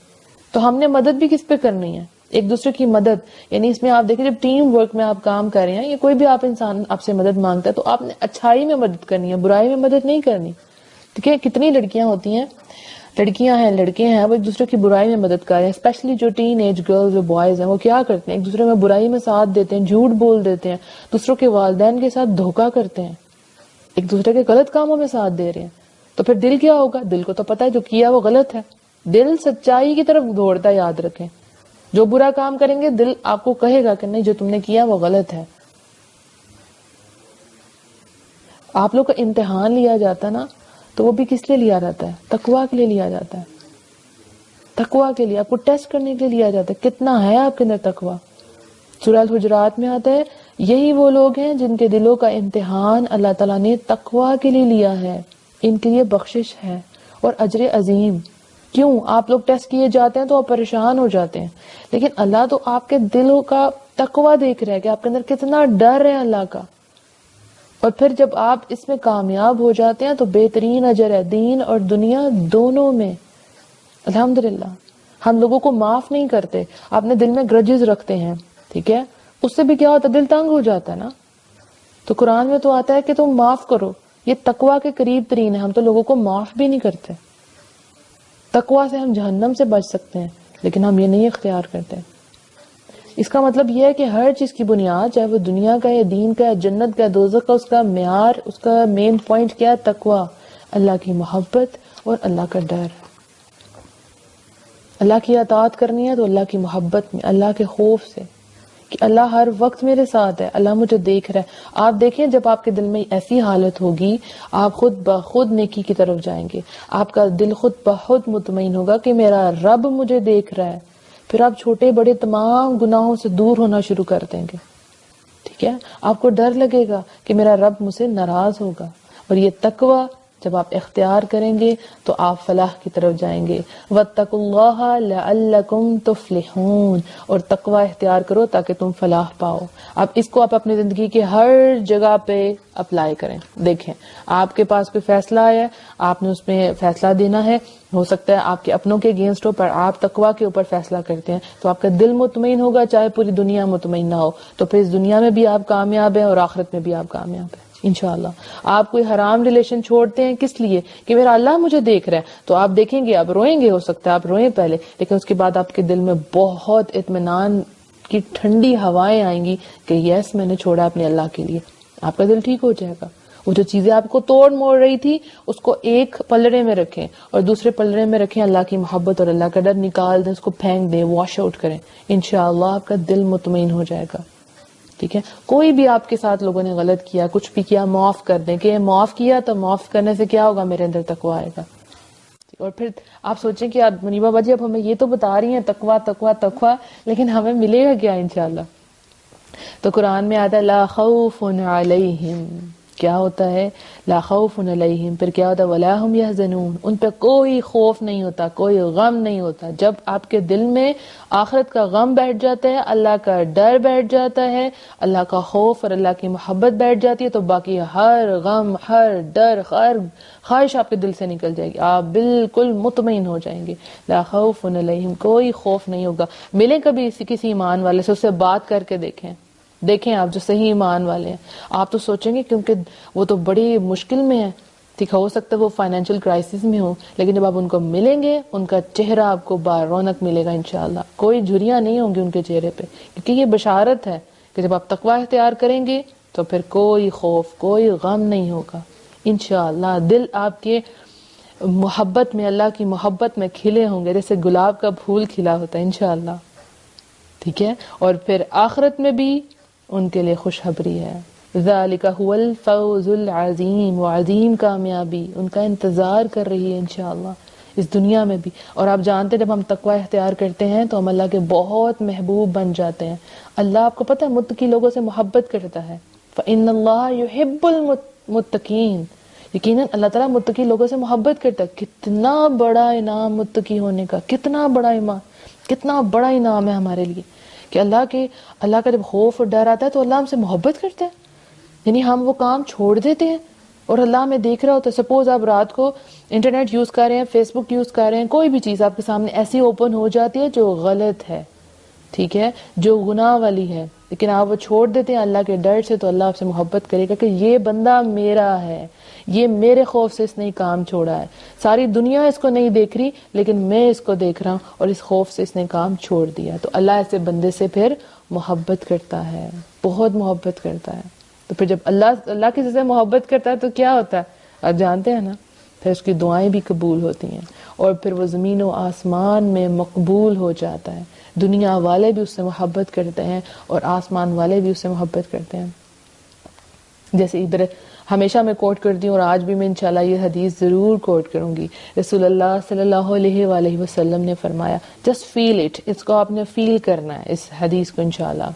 تو ہم نے مدد بھی کس پہ کرنی ہے؟ ایک دوسرے کی مدد. یعنی اس میں آپ دیکھیں جب ٹیم ورک میں آپ کام کر رہے ہیں یا کوئی بھی آپ انسان آپ سے مدد مانگتا ہے تو آپ نے اچھائی میں مدد کرنی ہے، برائی میں مدد نہیں کرنی. ٹھیک ہے، کتنی لڑکیاں ہوتی ہیں، لڑکیاں ہیں، لڑکے ہیں، وہ ایک دوسرے کی برائی میں مدد کر رہے ہیں. اسپیشلی جو ٹین ایج گرلز اور بوائز ہیں، وہ کیا کرتے ہیں؟ ایک دوسرے میں برائی میں ساتھ دیتے ہیں، جھوٹ بول دیتے ہیں، دوسروں کے والدین کے ساتھ دھوکہ کرتے ہیں، ایک دوسرے کے غلط کاموں میں ساتھ دے رہے ہیں. تو پھر دل کیا ہوگا؟ دل کو تو پتا ہے جو کیا وہ غلط ہے، دل سچائی کی طرف دوڑتا ہے. یاد رکھیں، جو برا کام کریں گے دل آپ کو کہے گا کہ نہیں جو تم نے کیا وہ غلط ہے. آپ لوگ کا امتحان لیا جاتا نا تو وہ بھی کس لیے لیا جاتا ہے؟ تقوی کے لیے لیا جاتا ہے. تقوی کے لیے آپ کو ٹیسٹ کرنے کے لیے لیا جاتا ہے کتنا ہے آپ کے اندر تقوی. سورہ الحجرات میں آتا ہے یہی وہ لوگ ہیں جن کے دلوں کا امتحان اللہ تعالیٰ نے تقوی کے لیے لیا ہے، ان کے لیے بخشش ہے اور اجر عظیم. کیوں؟ آپ لوگ ٹیسٹ کیے جاتے ہیں تو آپ پریشان ہو جاتے ہیں، لیکن اللہ تو آپ کے دلوں کا تقوی دیکھ رہا ہے کہ آپ کے اندر کتنا ڈر ہے اللہ کا. اور پھر جب آپ اس میں کامیاب ہو جاتے ہیں تو بہترین اجر ہے دین اور دنیا دونوں میں. الحمدللہ. ہم لوگوں کو معاف نہیں کرتے، اپنے دل میں گرجز رکھتے ہیں. ٹھیک ہے، اس سے بھی کیا ہوتا ہے؟ دل تنگ ہو جاتا ہے نا. تو قرآن میں تو آتا ہے کہ تم معاف کرو، یہ تقوی کے قریب ترین ہے. ہم تو لوگوں کو معاف بھی نہیں کرتے. تقوی سے ہم جہنم سے بچ سکتے ہیں لیکن ہم یہ نہیں اختیار کرتے. اس کا مطلب یہ ہے کہ ہر چیز کی بنیاد، چاہے وہ دنیا کا ہے، دین کا ہے، جنت کا ہے، دوزخ کا، اس کا معیار، اس کا مین پوائنٹ کیا ہے؟ تقوی. اللہ کی محبت اور اللہ کا ڈر. اللہ کی اطاعت کرنی ہے تو اللہ کی محبت میں، اللہ کے خوف سے کہ اللہ ہر وقت میرے ساتھ ہے، اللہ مجھے دیکھ رہا ہے. آپ دیکھیں جب آپ کے دل میں ایسی حالت ہوگی آپ خود بخود نیکی کی طرف جائیں گے، آپ کا دل خود بخود مطمئن ہوگا کہ میرا رب مجھے دیکھ رہا ہے. پھر آپ چھوٹے بڑے تمام گناہوں سے دور ہونا شروع کر دیں گے. ٹھیک ہے، آپ کو ڈر لگے گا کہ میرا رب مجھ سے ناراض ہوگا. اور یہ تقوی جب آپ اختیار کریں گے تو آپ فلاح کی طرف جائیں گے. واتقوا اللہ لعلکم تفلحون. اور تقوی اختیار کرو تاکہ تم فلاح پاؤ. اب اس کو آپ اپنی زندگی کے ہر جگہ پہ اپلائی کریں. دیکھیں آپ کے پاس کوئی فیصلہ آیا، آپ نے اس میں فیصلہ دینا ہے، ہو سکتا ہے آپ کے اپنوں کے اگینسٹ ہو پر آپ تقوی کے اوپر فیصلہ کرتے ہیں تو آپ کا دل مطمئن ہوگا چاہے پوری دنیا مطمئن نہ ہو. تو پھر اس دنیا میں بھی آپ کامیاب ہیں اور آخرت میں بھی آپ کامیاب ہیں انشاءاللہ. آپ کوئی حرام ریلیشن چھوڑتے ہیں کس لیے؟ کہ میرا اللہ مجھے دیکھ رہا ہے. تو آپ دیکھیں گے، آپ روئیں گے، ہو سکتا ہے آپ روئیں پہلے، لیکن اس کے بعد آپ کے دل میں بہت اطمینان کی ٹھنڈی ہوائیں آئیں گی کہ یس میں نے چھوڑا اپنے اللہ کے لیے. آپ کا دل ٹھیک ہو جائے گا. وہ جو چیزیں آپ کو توڑ موڑ رہی تھی اس کو ایک پلڑے میں رکھیں اور دوسرے پلڑے میں رکھیں اللہ کی محبت اور اللہ کا ڈر. نکال دیں، اس کو پھینک دیں، واش آؤٹ کریں. انشاءاللہ آپ کا دل مطمئن ہو جائے گا. ٹھیک ہے، کوئی بھی آپ کے ساتھ لوگوں نے غلط کیا، کچھ بھی کیا، معاف کر دیں کہ معاف کیا تو معاف کرنے سے کیا ہوگا؟ میرے اندر تقوی آئے گا. اور پھر آپ سوچیں کہ منی بابا جی اب ہمیں یہ تو بتا رہی ہیں تقوی تقوی تقوی، لیکن ہمیں ملے گا کیا انشاءاللہ؟ تو قرآن میں آتا ہے لا خوف علیہم. کیا ہوتا ہے؟ لا خوف علیہم، پھر کیا ہوتا ہے؟ ولا هم یحزنون، ان پہ کوئی خوف نہیں ہوتا، کوئی غم نہیں ہوتا. جب آپ کے دل میں آخرت کا غم بیٹھ جاتا ہے، اللہ کا ڈر بیٹھ جاتا ہے، اللہ کا خوف اور اللہ کی محبت بیٹھ جاتی ہے، تو باقی ہر غم، ہر ڈر، ہر خواہش آپ کے دل سے نکل جائے گی، آپ بالکل مطمئن ہو جائیں گے. لا خوف علیہم، کوئی خوف نہیں ہوگا. ملیں کبھی کسی ایمان والے سے، اس سے بات کر کے دیکھیں آپ جو صحیح ایمان والے ہیں، آپ تو سوچیں گے کیونکہ وہ تو بڑی مشکل میں ہے، ٹھیک ہے، ہو سکتا ہے وہ فائنینشیل کرائسس میں ہو، لیکن جب آپ ان کو ملیں گے ان کا چہرہ آپ کو رونق ملے گا انشاءاللہ، کوئی جھریاں نہیں ہوں گی ان کے چہرے پہ، کیونکہ یہ بشارت ہے کہ جب آپ تقوی اختیار کریں گے تو پھر کوئی خوف، کوئی غم نہیں ہوگا انشاءاللہ. دل آپ کے محبت میں، اللہ کی محبت میں کھلے ہوں گے جیسے گلاب کا پھول کھلا ہوتا ہے انشاءاللہ، ٹھیک ہے. اور پھر آخرت میں بھی ان کے لیے خوشخبری ہے. ذالک هو الفوز العظیم، وعظیم کامیابی ان کا انتظار کر رہی ہے انشاءاللہ اس دنیا میں بھی. اور آپ جانتے ہیں جب ہم تقوی اختیار کرتے ہیں تو ہم اللہ کے بہت محبوب بن جاتے ہیں. اللہ آپ کو پتہ ہے متقی لوگوں سے محبت کرتا ہے. فإن اللہ يحب المتقین، یقیناً اللہ تعالیٰ متقی لوگوں سے محبت کرتا ہے. کتنا بڑا انعام متقی ہونے کا، کتنا بڑا انعام ہے ہمارے لیے کہ اللہ کا جب خوف اور ڈر آتا ہے تو اللہ ہم سے محبت کرتا ہے. یعنی ہم وہ کام چھوڑ دیتے ہیں اور اللہ ہمیں دیکھ رہا ہوتا ہے. سپوز آپ رات کو انٹرنیٹ یوز کر رہے ہیں، فیس بک یوز کر رہے ہیں، کوئی بھی چیز آپ کے سامنے ایسی اوپن ہو جاتی ہے جو غلط ہے، ٹھیک ہے، جو گناہ والی ہے، لیکن آپ وہ چھوڑ دیتے ہیں اللہ کے ڈر سے، تو اللہ آپ سے محبت کرے گا کہ یہ بندہ میرا ہے، یہ میرے خوف سے اس نے کام چھوڑا ہے. ساری دنیا اس کو نہیں دیکھ رہی لیکن میں اس کو دیکھ رہا ہوں اور اس خوف سے اس نے کام چھوڑ دیا. تو اللہ ایسے بندے سے پھر محبت کرتا ہے، بہت محبت کرتا ہے. تو پھر جب اللہ کسی سے محبت کرتا ہے تو کیا ہوتا ہے آپ جانتے ہیں نا، پھر اس کی دعائیں بھی قبول ہوتی ہیں اور پھر وہ زمین و آسمان میں مقبول ہو جاتا ہے. دنیا والے بھی اس سے محبت کرتے ہیں اور آسمان والے بھی اس سے محبت کرتے ہیں. جیسے ادھر ہمیشہ میں کوٹ کرتی ہوں اور آج بھی میں انشاءاللہ یہ حدیث ضرور کوٹ کروں گی. رسول اللہ صلی اللہ علیہ وآلہ وسلم نے فرمایا، جسٹ فیل اٹ، اس کو آپ نے فیل کرنا ہے اس حدیث کو انشاءاللہ.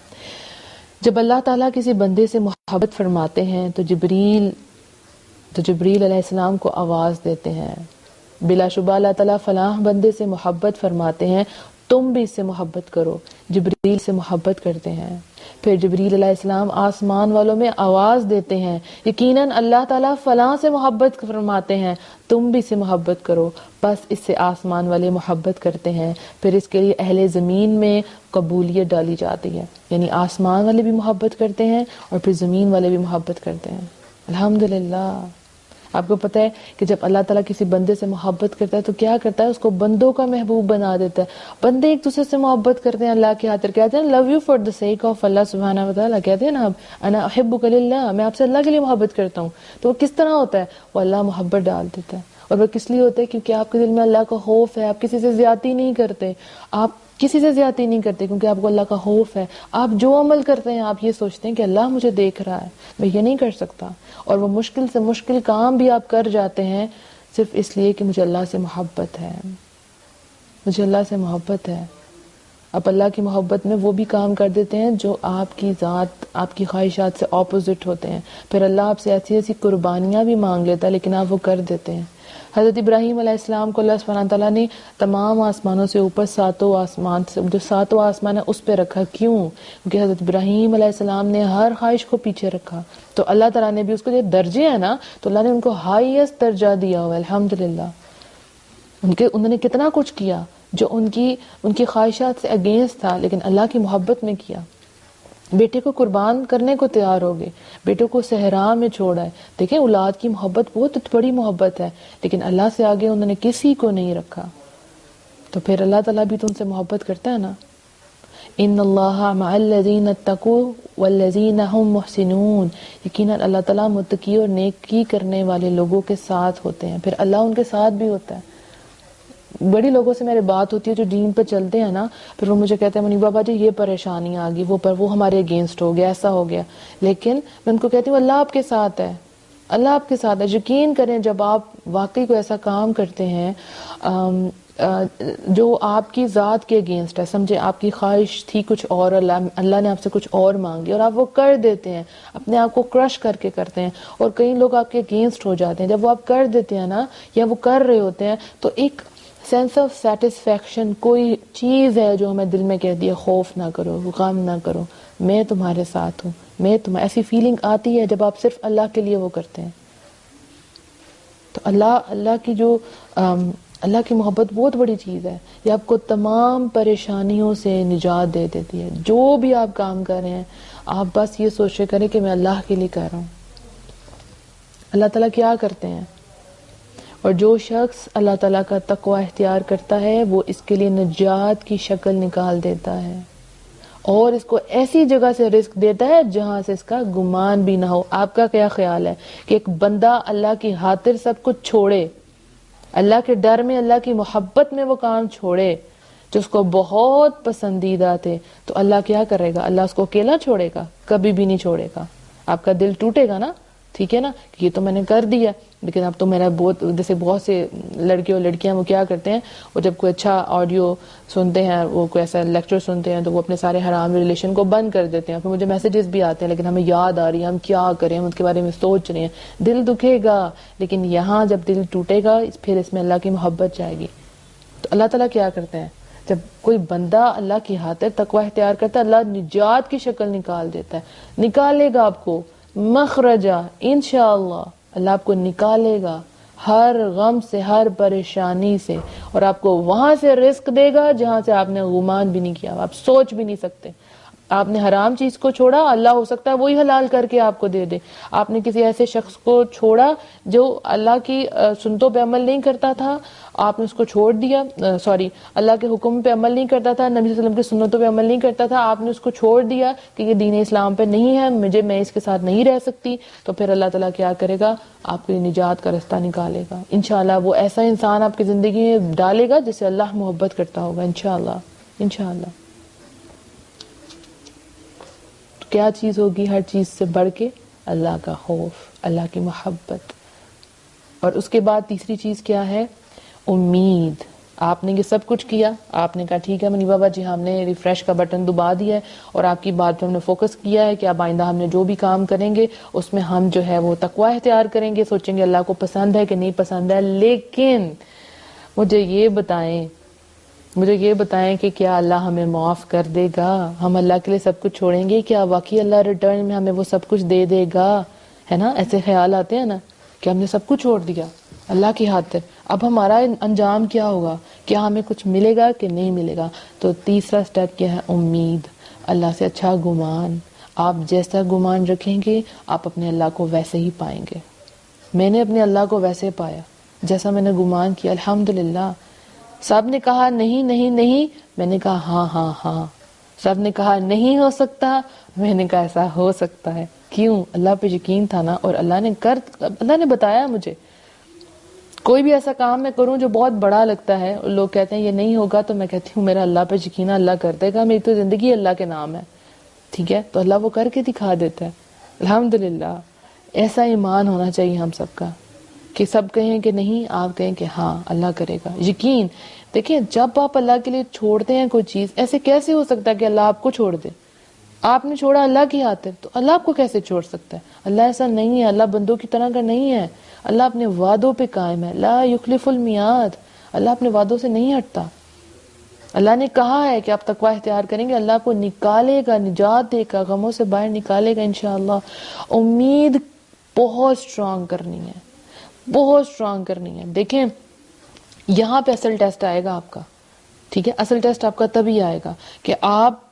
جب اللہ تعالیٰ کسی بندے سے محبت فرماتے ہیں تو جبریل علیہ السلام کو آواز دیتے ہیں. بلا شبہ اللہ تعالیٰ فلاں بندے سے محبت فرماتے ہیں، تم بھی اس سے محبت کرو. جبریل سے محبت کرتے ہیں. پھر جبریل علیہ السلام آسمان والوں میں آواز دیتے ہیں، یقیناً اللہ تعالیٰ فلاں سے محبت فرماتے ہیں، تم بھی سے محبت کرو. بس اس سے آسمان والے محبت کرتے ہیں. پھر اس کے لیے اہل زمین میں قبولیت ڈالی جاتی ہے، یعنی آسمان والے بھی محبت کرتے ہیں اور پھر زمین والے بھی محبت کرتے ہیں. الحمدللہ. آپ کو پتہ ہے کہ جب اللہ تعالیٰ کسی بندے سے محبت کرتا ہے تو کیا کرتا ہے؟ اس کو بندوں کا محبوب بنا دیتا ہے. بندے ایک دوسرے سے محبت کرتے ہیں اللہ کی خاطر، کہتے ہیں love you for the sake of اللہ سبحانہ و تعالیٰ، کہتے ہیں نا آپ انا احبک للہ، میں آپ سے اللہ کے لیے محبت کرتا ہوں. تو وہ کس طرح ہوتا ہے؟ وہ اللہ محبت ڈال دیتا ہے. اور وہ کس لیے ہوتا ہے؟ کیونکہ آپ کے دل میں اللہ کا خوف ہے، آپ کسی سے زیادتی نہیں کرتے، آپ کسی سے زیادتی نہیں کرتے کیونکہ آپ کو اللہ کا خوف ہے. آپ جو عمل کرتے ہیں آپ یہ سوچتے ہیں کہ اللہ مجھے دیکھ رہا ہے، میں یہ نہیں کر سکتا. اور وہ مشکل سے مشکل کام بھی آپ کر جاتے ہیں صرف اس لیے کہ مجھے اللہ سے محبت ہے، مجھے اللہ سے محبت ہے. آپ اللہ کی محبت میں وہ بھی کام کر دیتے ہیں جو آپ کی ذات، آپ کی خواہشات سے اپوزٹ ہوتے ہیں. پھر اللہ آپ سے ایسی ایسی قربانیاں بھی مانگ لیتا ہے لیکن آپ وہ کر دیتے ہیں. حضرت ابراہیم علیہ السلام کو اللہ سبحانہ تعالیٰ نے تمام آسمانوں سے اوپر ساتوں آسمان سے جو ساتوں آسمان ہے اس پہ رکھا. کیوں؟ کیونکہ حضرت ابراہیم علیہ السلام نے ہر خواہش کو پیچھے رکھا. تو اللہ تعالیٰ نے بھی اس کو جو درجے ہیں نا، تو اللہ نے ان کو ہائیسٹ درجہ دیا ہوا. الحمدللہ. انہوں نے کتنا کچھ کیا جو ان کی خواہشات سے اگینسٹ تھا لیکن اللہ کی محبت میں کیا. بیٹے کو قربان کرنے کو تیار ہو گئے، بیٹے کو صحرا میں چھوڑا ہے. دیکھیں اولاد کی محبت بہت بڑی محبت ہے لیکن اللہ سے آگے انہوں نے کسی کو نہیں رکھا. تو پھر اللہ تعالیٰ بھی تو ان سے محبت کرتا ہے نا. ان اللہ مع الذین اتقوا والذین هم محسنون، یقیناً اللہ تعالیٰ متقی اور نیکی کرنے والے لوگوں کے ساتھ ہوتے ہیں. پھر اللہ ان کے ساتھ بھی ہوتا ہے. بڑی لوگوں سے میری بات ہوتی ہے جو دین پہ چلتے ہیں نا، پھر وہ مجھے کہتے ہیں منی بابا جی یہ پریشانی آ گئی، وہ ہمارے اگینسٹ ہو گیا، ایسا ہو گیا. لیکن میں ان کو کہتی ہوں اللہ آپ کے ساتھ ہے، اللہ آپ کے ساتھ ہے. یقین کریں جب آپ واقعی کوئی ایسا کام کرتے ہیں، جو آپ کی ذات کے اگینسٹ ہے. سمجھے آپ کی خواہش تھی کچھ اور, اللہ نے آپ سے کچھ اور مانگی اور آپ وہ کر دیتے ہیں, اپنے آپ کو کرش کر کے کرتے ہیں, اور کئی لوگ آپ کے اگینسٹ ہو جاتے ہیں. جب وہ آپ کر دیتے ہیں نا, یا وہ کر رہے ہوتے ہیں, تو ایک سینس آف سیٹسفیکشن, کوئی چیز ہے جو ہمیں دل میں کہتی ہے خوف نہ کرو, غم نہ کرو, میں تمہارے ساتھ ہوں, ایسی فیلنگ آتی ہے جب آپ صرف اللہ کے لیے وہ کرتے ہیں. تو اللہ کی محبت بہت بڑی چیز ہے. یہ آپ کو تمام پریشانیوں سے نجات دے دیتی ہے. جو بھی آپ کام کر رہے ہیں, آپ بس یہ سوچے کریں کہ میں اللہ کے لیے کر رہا ہوں. اللہ تعالیٰ کیا کرتے ہیں, اور جو شخص اللہ تعالیٰ کا تقوی اختیار کرتا ہے وہ اس کے لیے نجات کی شکل نکال دیتا ہے, اور اس کو ایسی جگہ سے رزق دیتا ہے جہاں سے اس کا گمان بھی نہ ہو. آپ کا کیا خیال ہے کہ ایک بندہ اللہ کی خاطر سب کچھ چھوڑے, اللہ کے ڈر میں, اللہ کی محبت میں وہ کام چھوڑے جو اس کو بہت پسندیدہ تھے, تو اللہ کیا کرے گا؟ اللہ اس کو اکیلا چھوڑے گا؟ کبھی بھی نہیں چھوڑے گا. آپ کا دل ٹوٹے گا نا, ٹھیک ہے نا, کہ یہ تو میں نے کر دیا, لیکن اب تو میرا جیسے بہت سے لڑکے اور لڑکیاں وہ کیا کرتے ہیں, وہ جب کوئی اچھا آڈیو سنتے ہیں, وہ کوئی ایسا لیکچر سنتے ہیں, تو وہ اپنے سارے حرام ریلیشن کو بند کر دیتے ہیں. پھر مجھے میسیجز بھی آتے ہیں, لیکن ہمیں یاد آ رہی ہے, ہم کیا کریں, ہم اس کے بارے میں سوچ رہے ہیں, دل دکھے گا. لیکن یہاں جب دل ٹوٹے گا, پھر اس میں اللہ کی محبت جائے گی. تو اللہ تعالیٰ کیا کرتے ہیں, جب کوئی بندہ اللہ کی خاطر تقوی اختیار کرتا ہے, اللہ نجات کی شکل نکال دیتا ہے, نکالے گا آپ کو مخرجہ, انشاءاللہ اللہ آپ کو نکالے گا ہر غم سے, ہر پریشانی سے, اور آپ کو وہاں سے رزق دے گا جہاں سے آپ نے گمان بھی نہیں کیا, آپ سوچ بھی نہیں سکتے. آپ نے حرام چیز کو چھوڑا, اللہ ہو سکتا ہے وہی حلال کر کے آپ کو دے دے. آپ نے کسی ایسے شخص کو چھوڑا جو اللہ کی سنتوں پہ عمل نہیں کرتا تھا, آپ نے اس کو چھوڑ دیا, اللہ کے حکم پہ عمل نہیں کرتا تھا, نبی صلی اللہ علیہ وسلم کی سنتوں پہ عمل نہیں کرتا تھا, آپ نے اس کو چھوڑ دیا کہ یہ دین اسلام پہ نہیں ہے, میں اس کے ساتھ نہیں رہ سکتی. تو پھر اللہ تعالیٰ کیا کرے گا, آپ کو نجات کا رستہ نکالے گا. انشاءاللہ وہ ایسا انسان آپ کی زندگی میں ڈالے گا جس سے اللہ محبت کرتا ہوگا, انشاءاللہ. کیا چیز ہوگی ہر چیز سے بڑھ کے؟ اللہ کا خوف, اللہ کی محبت. اور اس کے بعد تیسری چیز کیا ہے؟ امید. آپ نے یہ سب کچھ کیا, آپ نے کہا ٹھیک ہے منی بابا جی, ہم نے ریفریش کا بٹن دبا دیا ہے اور آپ کی بات پہ ہم نے فوکس کیا ہے کہ اب آئندہ ہم نے جو بھی کام کریں گے اس میں ہم جو ہے وہ تقوی اختیار کریں گے, سوچیں گے اللہ کو پسند ہے کہ نہیں پسند ہے. لیکن مجھے یہ بتائیں کہ کیا اللہ ہمیں معاف کر دے گا؟ ہم اللہ کے لیے سب کچھ چھوڑیں گے, کیا واقعی اللہ ریٹرن میں ہمیں وہ سب کچھ دے دے گا؟ ہے نا, ایسے خیال آتے ہیں نا کہ ہم نے سب کچھ چھوڑ دیا اللہ کی خاطر, اب ہمارا انجام کیا ہوگا, کیا ہمیں کچھ ملے گا کہ نہیں ملے گا؟ تو تیسرا سٹیپ کیا ہے؟ امید, اللہ سے اچھا گمان. آپ جیسا گمان رکھیں گے آپ اپنے اللہ کو ویسے ہی پائیں گے. میں نے اپنے اللہ کو ویسے پایا جیسا میں نے گمان کیا, الحمدللہ. سب نے کہا نہیں نہیں نہیں, میں نے کہا ہاں ہاں ہاں. سب نے کہا نہیں ہو سکتا, میں نے کہا ایسا ہو سکتا ہے. کیوں؟ اللہ پہ یقین تھا نا, اور اللہ نے بتایا مجھے. کوئی بھی ایسا کام میں کروں جو بہت بڑا لگتا ہے, لوگ کہتے ہیں یہ نہیں ہوگا, تو میں کہتی ہوں میرا اللہ پہ یقین ہے, اللہ کر دے گا, میری تو زندگی اللہ کے نام ہے, ٹھیک ہے. تو اللہ وہ کر کے دکھا دیتا ہے, الحمدللہ. ایسا ایمان ہونا چاہیے ہم سب کا کہ سب کہیں کہ نہیں, آپ کہیں کہ ہاں اللہ کرے گا. یقین دیکھیں, جب آپ اللہ کے لیے چھوڑتے ہیں کوئی چیز, ایسے کیسے ہو سکتا ہے کہ اللہ آپ کو چھوڑ دے؟ آپ نے چھوڑا اللہ کی خاطر, تو اللہ آپ کو کیسے چھوڑ سکتا ہے؟ اللہ ایسا نہیں ہے, اللہ بندوں کی طرح کا نہیں ہے. اللہ اپنے وعدوں پہ قائم ہے, لا یخلف المیعاد. اللہ اپنے وعدوں سے نہیں ہٹتا. اللہ نے کہا ہے کہ آپ تقوی اختیار کریں گے, اللہ کو نکالے گا, نجات دے گا, غموں سے باہر نکالے گا انشاءاللہ. امید بہت اسٹرانگ کرنی ہے, بہت اسٹرانگ کرنی ہے. دیکھیں یہاں پہ اصل ٹیسٹ آئے گا آپ کا, ٹھیک ہے. اصل ٹیسٹ آپ کا تبھی آئے گا کہ آپ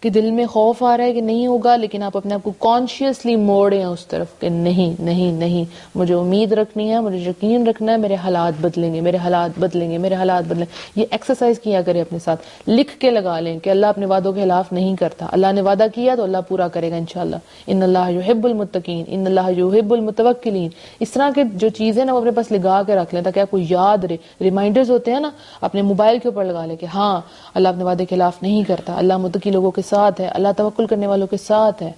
کہ دل میں خوف آ رہا ہے کہ نہیں ہوگا, لیکن آپ اپنے آپ کو کانشیسلی موڑے ہیں اس طرف کہ نہیں نہیں نہیں, مجھے امید رکھنی ہے, مجھے یقین رکھنا ہے, میرے حالات بدلیں گے, میرے حالات بدلیں گے, میرے حالات بدلیں. یہ ایکسرسائز کیا کرے اپنے ساتھ, لکھ کے لگا لیں کہ اللہ اپنے وعدوں کے خلاف نہیں کرتا, اللہ نے وعدہ کیا تو اللہ پورا کرے گا انشاءاللہ. ان اللہ یحب المتقین, ان اللہ یحب المتوکلین. اس طرح کے جو چیزیں نا وہ اپنے پاس لگا کے رکھ لیں تاکہ آپ کو یاد رہے. ریمائنڈرز ہوتے ہیں نا, اپنے موبائل کے اوپر لگا لیں کہ ہاں اللہ اپنے وعدے کے خلاف نہیں کرتا, اللہ متقی لوگوں کے ساتھ ہے, اللہ توکل کرنے والوں کے ساتھ ہے.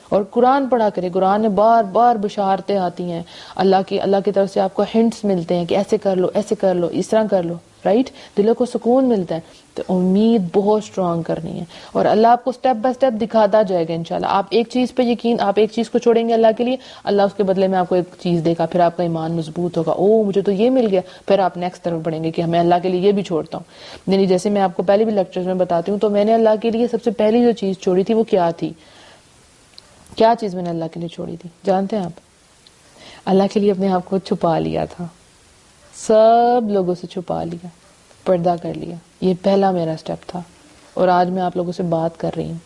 اور قرآن پڑھا کرے, قرآن میں بار بار بشارتیں آتی ہیں اللہ کی طرف سے, آپ کو ہنٹس ملتے ہیں کہ ایسے کر لو, ایسے کر لو, اس طرح کر لو. رائٹ, دلوں کو سکون ملتا ہے. تو امید بہت اسٹرانگ کرنی ہے, اور اللہ آپ کو سٹیپ بائی سٹیپ دکھاتا جائے گا انشاءاللہ. آپ ایک چیز پہ یقین, آپ ایک چیز کو چھوڑیں گے اللہ کے لیے, اللہ اس کے بدلے میں آپ کو ایک چیز دے گا, پھر آپ کا ایمان مضبوط ہوگا, او مجھے تو یہ مل گیا, پھر آپ نیکسٹ طرف بڑھیں گے کہ میں اللہ کے لیے یہ بھی چھوڑتا ہوں. یعنی جیسے میں آپ کو پہلے بھی لیکچرز میں بتاتی ہوں, تو میں نے اللہ کے لیے سب سے پہلی جو چیز چھوڑی تھی وہ کیا تھی, کیا چیز میں نے اللہ کے لیے چھوڑی تھی جانتے ہیں آپ؟ اللہ کے لیے اپنے آپ کو چھپا لیا تھا, سب لوگوں سے چھپا لیا, پردہ کر لیا. یہ پہلا میرا سٹیپ تھا, اور آج میں آپ لوگوں سے بات کر رہی ہوں.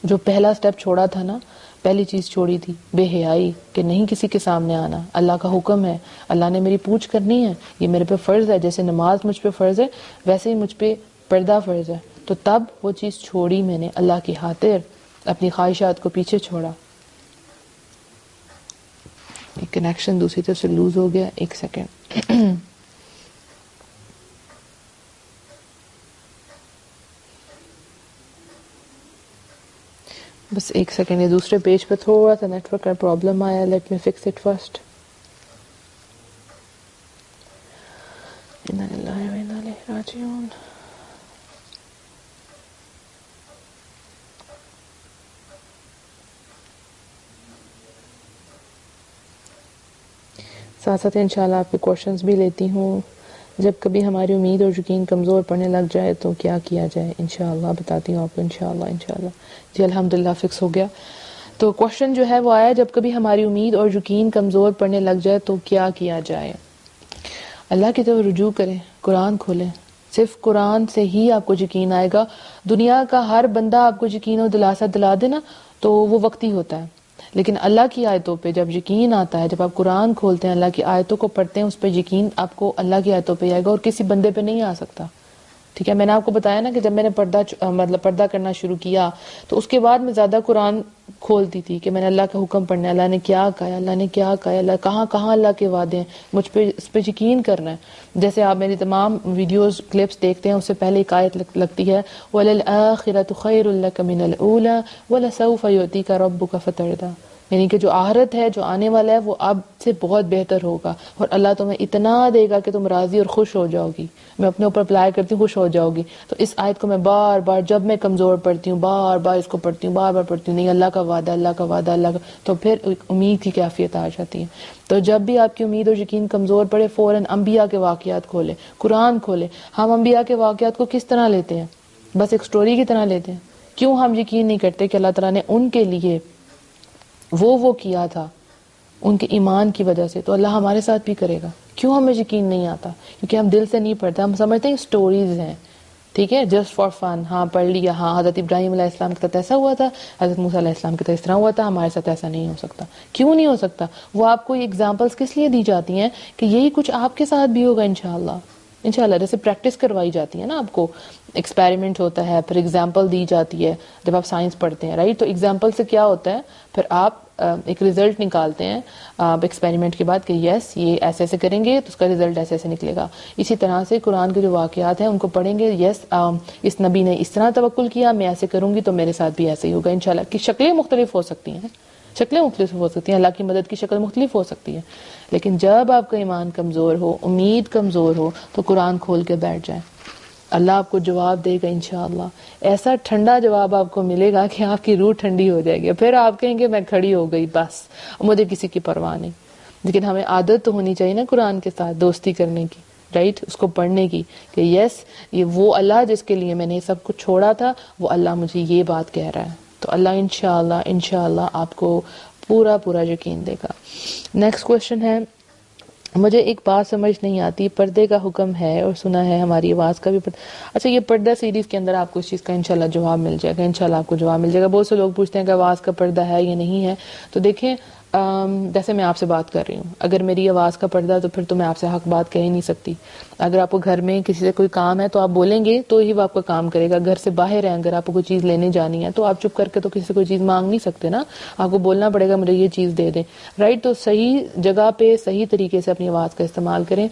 جو پہلا سٹیپ چھوڑا تھا نا, پہلی چیز چھوڑی تھی بے حیائی, کہ نہیں کسی کے سامنے آنا, اللہ کا حکم ہے, اللہ نے میری پوچھ کرنی ہے, یہ میرے پہ فرض ہے, جیسے نماز مجھ پہ فرض ہے ویسے ہی مجھ پہ پردہ فرض ہے. تو تب وہ چیز چھوڑی میں نے اللہ کی خاطر, اپنی خواہشات کو پیچھے چھوڑا. ایک کنیکشن دوسری طرف سے لوز ہو گیا, ایک سیکنڈ. بس ایک سیکنڈ, یہ دوسرے پیج پہ تھوڑا سا نیٹ ورک کا پرابلم آیا, let me fix it first. انا للہ و انا الیہ راجعون. ساتھ ساتھ انشاءاللہ آپ کے کوشچنز بھی لیتی ہوں. جب کبھی ہماری امید اور یقین کمزور پڑنے لگ جائے تو کیا کیا جائے, انشاءاللہ بتاتی ہوں آپ کو انشاءاللہ. جی الحمدللہ فکس ہو گیا. تو کوشچن جو ہے وہ آیا, جب کبھی ہماری امید اور یقین کمزور پڑنے لگ جائے تو کیا کیا جائے. اللہ کی طرف رجوع کریں, قرآن کھولیں, صرف قرآن سے ہی آپ کو یقین آئے گا. دنیا کا ہر بندہ آپ کو یقین اور دلاسا دلا دے نا, تو وہ وقتی ہوتا ہے, لیکن اللہ کی آیتوں پہ جب یقین آتا ہے, جب آپ قرآن کھولتے ہیں, اللہ کی آیتوں کو پڑھتے ہیں, اس پہ یقین آپ کو اللہ کی آیتوں پہ آئے گا, اور کسی بندے پہ نہیں آ سکتا. ٹھیک ہے, میں نے آپ کو بتایا نا کہ جب میں نے پردہ کرنا شروع کیا, تو اس کے بعد میں زیادہ قرآن کھولتی تھی کہ میں نے اللہ کا حکم پڑھنا ہے, اللہ نے کیا کہا, اللہ نے کیا کہا, اللہ کہاں کہاں اللہ کے وعدے ہیں, مجھ پہ اس پہ یقین کرنا ہے. جیسے آپ میری تمام ویڈیوز کلپس دیکھتے ہیں, اس سے پہلے ایک آیت لگتی ہے, وَلَلْآخِرَةُ خَيْرٌ لَكَ مِنَ الْأُولَىٰ وَلَسَوْفَ يُؤْتِيكَ رَبُّكَ فَتَرْضَىٰ. یعنی کہ جو آخرت ہے, جو آنے والا ہے, وہ اب سے بہت بہتر ہوگا, اور اللہ تمہیں اتنا دے گا کہ تم راضی اور خوش ہو جاؤ گی. میں اپنے اوپر اپلائی کرتی ہوں, خوش ہو جاؤ گی. تو اس آیت کو میں بار بار جب میں کمزور پڑتی ہوں, بار بار اس کو پڑھتی ہوں, بار بار پڑھتی ہوں, نہیں اللہ کا وعدہ, اللہ کا وعدہ, اللہ کا, تو پھر ایک امید کی کیفیت آ جاتی ہے. تو جب بھی آپ کی امید اور یقین کمزور پڑے, فوراً انبیاء کے واقعات کھولے, قرآن کھولے. ہم انبیاء کے واقعات کو کس طرح لیتے ہیں, بس ایک سٹوری کی طرح لیتے ہیں. کیوں ہم یقین نہیں کرتے کہ اللہ تعالیٰ نے ان کے لیے وہ کیا تھا ان کے ایمان کی وجہ سے, تو اللہ ہمارے ساتھ بھی کرے گا. کیوں ہمیں یقین نہیں آتا, کیونکہ ہم دل سے نہیں پڑھتے, ہم سمجھتے ہیں سٹوریز ہیں, ٹھیک ہے, جسٹ فار فن, ہاں پڑھ لیا, ہاں حضرت ابراہیم علیہ السلام کے ساتھ ایسا ہوا تھا, حضرت موسیٰ علیہ السلام کے ساتھ اس طرح ہوا تھا, ہمارے ساتھ ایسا نہیں ہو سکتا. کیوں نہیں ہو سکتا؟ وہ آپ کو ایگزامپلس کس لیے دی جاتی ہیں کہ یہی کچھ آپ کے ساتھ بھی ہوگا انشاءاللہ. جیسے پریکٹس کروائی جاتی ہے نا, آپ کو ایکسپیریمنٹ ہوتا ہے, پھر ایگزامپل دی جاتی ہے جب آپ سائنس پڑھتے ہیں, رائٹ. تو ایگزامپل سے کیا ہوتا ہے, پھر آپ ایک ریزلٹ نکالتے ہیں ایکسپیریمنٹ کے بعد کہ یس یہ ایسے ایسے کریں گے تو اس کا ریزلٹ ایسے ایسے نکلے گا. اسی طرح سے قرآن کے جو واقعات ہیں ان کو پڑھیں گے, یس اس نبی نے اس طرح توکل کیا, میں ایسے کروں گی تو میرے ساتھ بھی ایسے ہی ہوگا انشاءاللہ. کی شکلیں مختلف ہو سکتی ہیں, شکلیں مختلف ہو سکتی ہیں, اللہ کی مدد کی شکل مختلف ہو سکتی ہے, لیکن جب آپ کا ایمان کمزور ہو, امید کمزور ہو, تو قرآن کھول کے بیٹھ جائیں. اللہ آپ کو جواب دے گا انشاءاللہ. ایسا ٹھنڈا جواب آپ کو ملے گا کہ آپ کی روح ٹھنڈی ہو جائے گی. پھر آپ کہیں گے میں کھڑی ہو گئی, بس مجھے کسی کی پرواہ نہیں. لیکن ہمیں عادت تو ہونی چاہیے نا قرآن کے ساتھ دوستی کرنے کی, رائٹ, اس کو پڑھنے کی کہ یس یہ وہ اللہ جس کے لیے میں نے سب کچھ چھوڑا تھا, وہ اللہ مجھے یہ بات کہہ رہا ہے. تو اللہ انشاءاللہ آپ کو پورا یقین دے گا. نیکسٹ کوشچن ہے, مجھے ایک بات سمجھ نہیں آتی, پردے کا حکم ہے اور سنا ہے ہماری آواز کا بھی اچھا یہ پردہ سیریز کے اندر آپ کو اس چیز کا انشاءاللہ جواب مل جائے گا, انشاءاللہ آپ کو جواب مل جائے گا. بہت سے لوگ پوچھتے ہیں کہ آواز کا پردہ ہے یا نہیں ہے. تو دیکھیں جیسے میں آپ سے بات کر رہی ہوں, اگر میری آواز کا پردہ تو پھر تو میں آپ سے حق بات کہہ ہی نہیں سکتی. اگر آپ کو گھر میں کسی سے کوئی کام ہے تو آپ بولیں گے تو ہی وہ آپ کا کام کرے گا. گھر سے باہر ہے, اگر آپ کو کوئی چیز لینے جانی ہے تو آپ چپ کر کے تو کسی سے کوئی چیز مانگ نہیں سکتے نا, آپ کو بولنا پڑے گا مجھے یہ چیز دے دیں, رائٹ. تو صحیح جگہ پہ صحیح طریقے سے اپنی آواز کا استعمال کریں.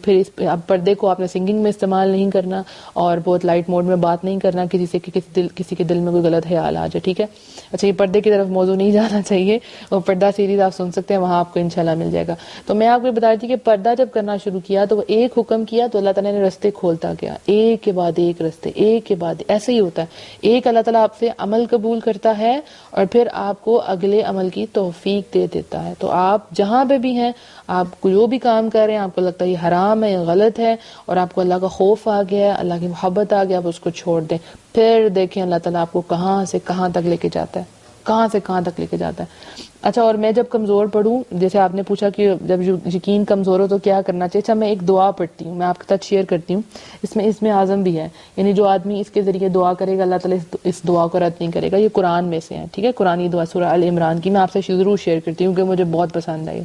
پھر اب پردے کو آپ نے سنگنگ میں استعمال نہیں کرنا, اور بہت لائٹ موڈ میں بات نہیں کرنا کسی سے کہ کسی کے دل میں کوئی غلط خیال آ جائے, ٹھیک ہے. اچھا یہ پردے کی طرف موضوع نہیں جانا چاہیے, اور پردہ سیریز آپ سن سکتے ہیں، وہاں آپ کو انشاءاللہ مل جائے گا. تو میں آپ کو بتا رہی تھی کہ پردہ جب کرنا شروع کیا تو وہ ایک حکم کیا تو اللہ تعالیٰ نے رستے کھولتا گیا، ایک کے بعد ایک رستے، ایک کے بعد ایسے ہی ہوتا ہے. ایک اللہ تعالیٰ آپ سے عمل قبول کرتا ہے اور پھر آپ کو اگلے عمل کی توفیق دے دیتا ہے. تو آپ جہاں پہ بھی ہیں، آپ کو جو بھی کام کر رہے ہیں، آپ کو لگتا ہے یہ حرام ہے، یہ غلط ہے، اور آپ کو اللہ کا خوف آ گیا ہے، اللہ کی محبت آ گیا، آپ اس کو چھوڑ دیں. پھر دیکھیں اللہ تعالیٰ آپ کو کہاں سے کہاں تک لے کے جاتا ہے، کہاں سے کہاں تک لے کے جاتا ہے. اچھا، اور میں جب کمزور پڑھوں، جیسے آپ نے پوچھا کہ جب یقین کمزور ہو تو کیا کرنا چاہیے. اچھا، میں ایک دعا پڑھتی ہوں، میں آپ کے ساتھ شیئر کرتی ہوں. اس میں اعظم بھی ہے، یعنی جو آدمی اس کے ذریعے دعا کرے گا اللہ تعالیٰ اس دعا کو رد نہیں کرے گا. یہ قرآن میں سے ہے، ٹھیک ہے، قرآنی دعا سورہ ال عمران کی. میں آپ سے ضرور شیئر کرتی ہوں کہ مجھے بہت پسند آئی،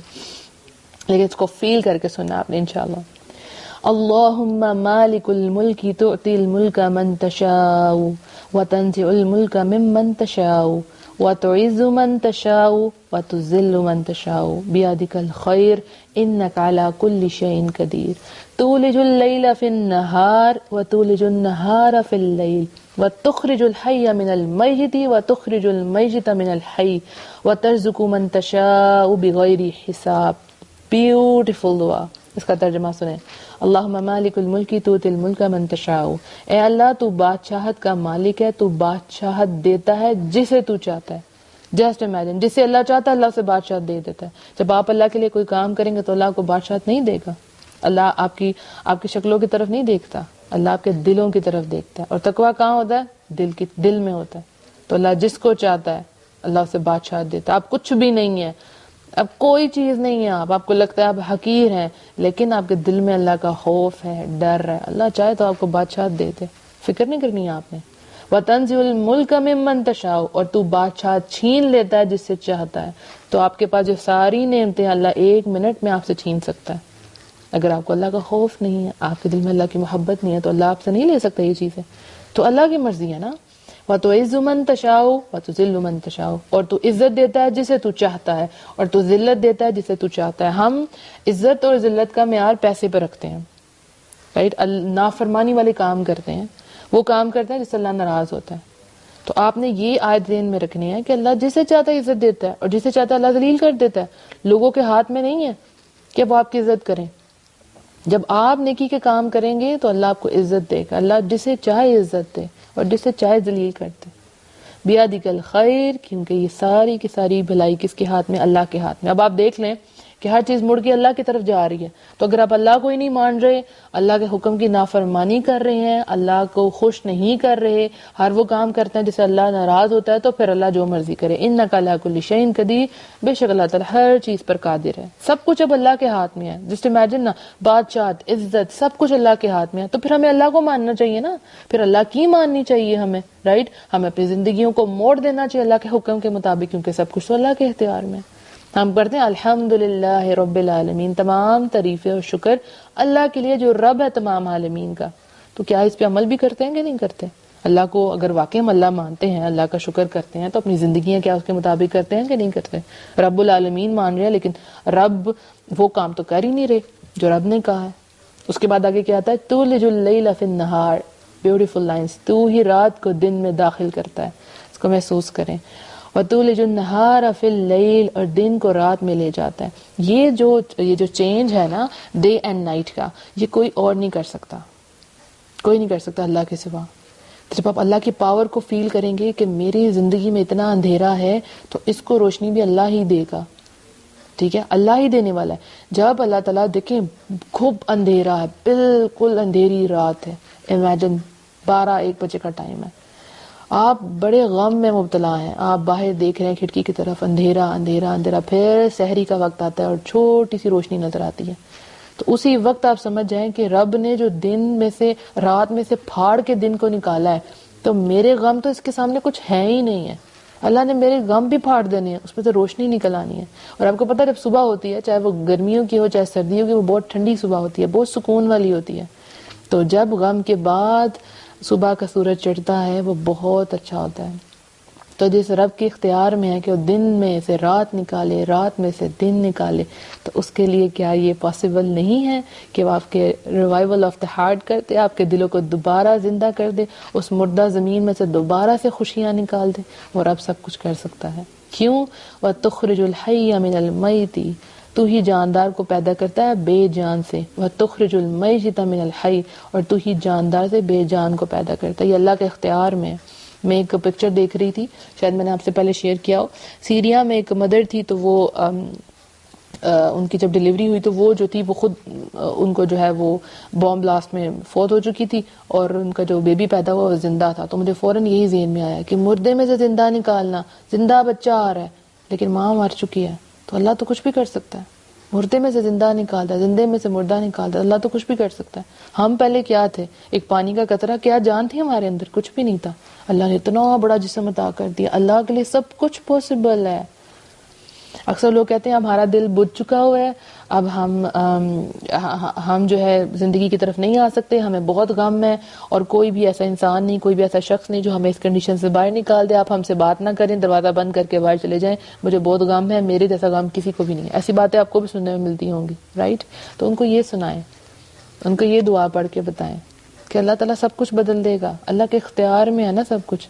لیکن اس کو فیل کر کے سننا آپ نے انشاءاللہ. اللہم مالک الملک تؤتی الملک من تشاء وتنزع الملک ممن تشاء وتعز من تشاء وتذل من تشاء بیدک الخیر انک علی کل شیء قدیر تولج اللیل فی النہار وتولج النہار فی اللیل وتخرج الحی من المیت وتخرج المیت من الحی وترزق من تشاء بغیر حساب. بیوٹیفل دعا. اس کا ترجمہ سنیں. اللہم مالک الملک تؤتی الملک من تشاء، اے اللہ تو بادشاہت کا مالک ہے، تو بادشاہت دیتا ہے جسے تو چاہتا ہے. جسٹ امیجن، جسے اللہ چاہتا ہے اللہ سے بادشاہت دے دیتا ہے. جب آپ اللہ کے لیے کوئی کام کریں گے تو اللہ کو بادشاہت نہیں دے گا. اللہ آپ کی شکلوں کی طرف نہیں دیکھتا، اللہ آپ کے دلوں کی طرف دیکھتا ہے. اور تقویٰ کہاں ہوتا ہے؟ دل میں ہوتا ہے. تو اللہ جس کو چاہتا ہے اللہ اسے بادشاہت دیتا ہے. آپ کچھ بھی نہیں ہے، اب کوئی چیز نہیں ہے، آپ کو لگتا ہے آپ حقیر ہیں، لیکن آپ کے دل میں اللہ کا خوف ہے، ڈر ہے، اللہ چاہے تو آپ کو بادشاہت دے دے. فکر نہیں کرنی ہے آپ نے. وَتَنزِعُ الْمُلْكَ مِمَّن تَشَاءُ، اور تو بادشاہت چھین لیتا ہے جس سے چاہتا ہے. تو آپ کے پاس جو ساری نعمتیں اللہ ایک منٹ میں آپ سے چھین سکتا ہے. اگر آپ کو اللہ کا خوف نہیں ہے، آپ کے دل میں اللہ کی محبت نہیں ہے، تو اللہ آپ سے نہیں لے سکتا یہ چیزیں. تو اللہ کی مرضی ہے نا. وَتُعِزُّ مَن تَشَاءُ وَتُذِلُّ مَن تَشَاءُ، اور تو عزت دیتا ہے جسے تو چاہتا ہے اور تو ذلت دیتا ہے جسے تو چاہتا ہے. ہم عزت اور ذلت کا معیار پیسے پہ رکھتے ہیں، رائٹ. نافرمانی والے کام کرتے ہیں، وہ کام کرتے ہیں جس سے اللہ ناراض ہوتا ہے. تو آپ نے یہ آیت ذہن میں رکھنی ہے کہ اللہ جسے چاہتا ہے عزت دیتا ہے اور جسے چاہتا ہے اللہ ذلیل کر دیتا ہے. لوگوں کے ہاتھ میں نہیں ہے کہ وہ آپ کی عزت کریں. جب آپ نیکی کے کام کریں گے تو اللہ آپ کو عزت دے گا. اللہ جسے چاہے عزت دے اور جسے چاہے ذلیل کر دے. بیدک الخیر، کیونکہ یہ ساری کی ساری بھلائی کس کے ہاتھ میں؟ اللہ کے ہاتھ میں. اب آپ دیکھ لیں کہ ہر چیز مڑ کے اللہ کی طرف جا رہی ہے. تو اگر آپ اللہ کو ہی نہیں مان رہے، اللہ کے حکم کی نافرمانی کر رہے ہیں، اللہ کو خوش نہیں کر رہے، ہر وہ کام کرتے ہیں جس سے اللہ ناراض ہوتا ہے، تو پھر اللہ جو مرضی کرے. انک علی کل شیء قدیر، بے شک اللہ تعالیٰ ہر چیز پر قادر ہے. سب کچھ اب اللہ کے ہاتھ میں ہے. جسٹ امیجن نا، بادشاہت، عزت، سب کچھ اللہ کے ہاتھ میں ہے. تو پھر ہمیں اللہ کو ماننا چاہیے نا، پھر اللہ کی ماننی چاہیے ہمیں، رائٹ. ہمیں اپنی زندگیوں کو موڑ دینا چاہیے اللہ کے حکم کے مطابق، کیونکہ سب کچھ تو اللہ کے اختیار میں. ہم پڑھتے ہیں الحمدللہ رب العالمین، تمام تعریفیں اور شکر اللہ کے لیے جو رب ہے تمام عالمین کا. تو کیا اس پہ عمل بھی کرتے ہیں کہ نہیں کرتے؟ اللہ کو اگر واقعی ہم اللہ مانتے ہیں، اللہ کا شکر کرتے ہیں، تو اپنی زندگیاں کیا اس کے مطابق کرتے ہیں کہ نہیں کرتے؟ رب العالمین مان رہے ہیں، لیکن رب وہ کام تو کر ہی نہیں رہے جو رب نے کہا ہے. اس کے بعد آگے کیا آتا ہے؟ تولج اللیل فی النہار. Beautiful lines. تو ہی رات کو دن میں داخل کرتا ہے، اس کو محسوس کریں. وَتُولِجُ النَّهَارَ فِي اللَّيْلِ، اور دن کو رات میں لے جاتا ہے. یہ جو چینج ہے نا ڈے اینڈ نائٹ کا، یہ کوئی اور نہیں کر سکتا، کوئی نہیں کر سکتا اللہ کے سوا. جب آپ اللہ کی پاور کو فیل کریں گے کہ میری زندگی میں اتنا اندھیرا ہے تو اس کو روشنی بھی اللہ ہی دے گا. ٹھیک ہے، اللہ ہی دینے والا ہے. جب اللہ تعالیٰ دیکھیں خوب اندھیرا ہے، بالکل اندھیری رات ہے، امیجن 12-1 بجے کا ٹائم ہے، آپ بڑے غم میں مبتلا ہیں، آپ باہر دیکھ رہے ہیں کھڑکی کی طرف، اندھیرا اندھیرا اندھیرا. پھر سحری کا وقت آتا ہے اور چھوٹی سی روشنی نظر آتی ہے. تو اسی وقت آپ سمجھ جائیں کہ رب نے جو دن میں سے، رات میں سے پھاڑ کے دن کو نکالا ہے، تو میرے غم تو اس کے سامنے کچھ ہے ہی نہیں ہے. اللہ نے میرے غم بھی پھاڑ دینے ہیں، اس میں سے روشنی نکل آنی ہے. اور آپ کو پتہ ہے جب صبح ہوتی ہے، چاہے وہ گرمیوں کی ہو چاہے سردیوں کی، وہ بہت ٹھنڈی صبح ہوتی ہے، بہت سکون والی ہوتی ہے. تو جب غم کے بعد صبح کا سورج چڑھتا ہے وہ بہت اچھا ہوتا ہے. تو جس رب کے اختیار میں ہے کہ وہ دن میں سے رات نکالے، رات میں سے دن نکالے، تو اس کے لیے کیا یہ پاسبل نہیں ہے کہ وہ آپ کے ریوائول آف دا ہارٹ کرتے، آپ کے دلوں کو دوبارہ زندہ کر دے، اس مردہ زمین میں سے دوبارہ سے خوشیاں نکال دے؟ اور اب سب کچھ کر سکتا ہے. کیوں؟ وَتُخْرِجُ الْحَيَّ مِنَ الْمَيِّتِ، تو ہی جاندار کو پیدا کرتا ہے بے جان سے، وَتُخْرِجُ الْمَيِّتَ مِنَ الْحَيِّ، اور تو ہی جاندار سے بے جان کو پیدا کرتا ہے. یہ اللہ کے اختیار میں. میں ایک پکچر دیکھ رہی تھی، شاید میں نے آپ سے پہلے شیئر کیا ہو. سیریا میں ایک مدر تھی، تو وہ ان کی جب ڈیلیوری ہوئی تو وہ جو تھی وہ خود ان کو جو ہے وہ بام بلاسٹ میں فوت ہو چکی تھی، اور ان کا جو بیبی پیدا ہوا وہ زندہ تھا. تو مجھے فوراً یہی ذہن میں آیا کہ مردے میں سے زندہ نکالنا، زندہ بچہ آ رہا ہے لیکن ماں مر چکی ہے، تو اللہ تو کچھ بھی کر سکتا ہے. مردے میں سے زندہ نکالتا ہے، زندے میں سے مردہ نکالتا ہے، اللہ تو کچھ بھی کر سکتا ہے. ہم پہلے کیا تھے؟ ایک پانی کا قطرہ، کیا جان تھی ہمارے اندر؟ کچھ بھی نہیں تھا. اللہ نے اتنا بڑا جسم عطا کر دیا. اللہ کے لیے سب کچھ پاسبل ہے. اکثر لوگ کہتے ہیں اب ہمارا دل بجھ چکا ہوا ہے، اب ہم جو ہے زندگی کی طرف نہیں آ سکتے، ہمیں بہت غم ہے، اور کوئی بھی ایسا انسان نہیں، کوئی بھی ایسا شخص نہیں جو ہمیں اس کنڈیشن سے باہر نکال دے. آپ ہم سے بات نہ کریں، دروازہ بند کر کے باہر چلے جائیں، مجھے بہت غم ہے، میرے جیسا غم کسی کو بھی نہیں ہے. ایسی باتیں آپ کو بھی سننے میں ملتی ہوں گی، رائٹ؟ تو ان کو یہ سنائیں، ان کو یہ دعا پڑھ کے بتائیں کہ اللہ تعالیٰ سب کچھ بدل دے گا. اللہ کے اختیار میں ہے نا سب کچھ.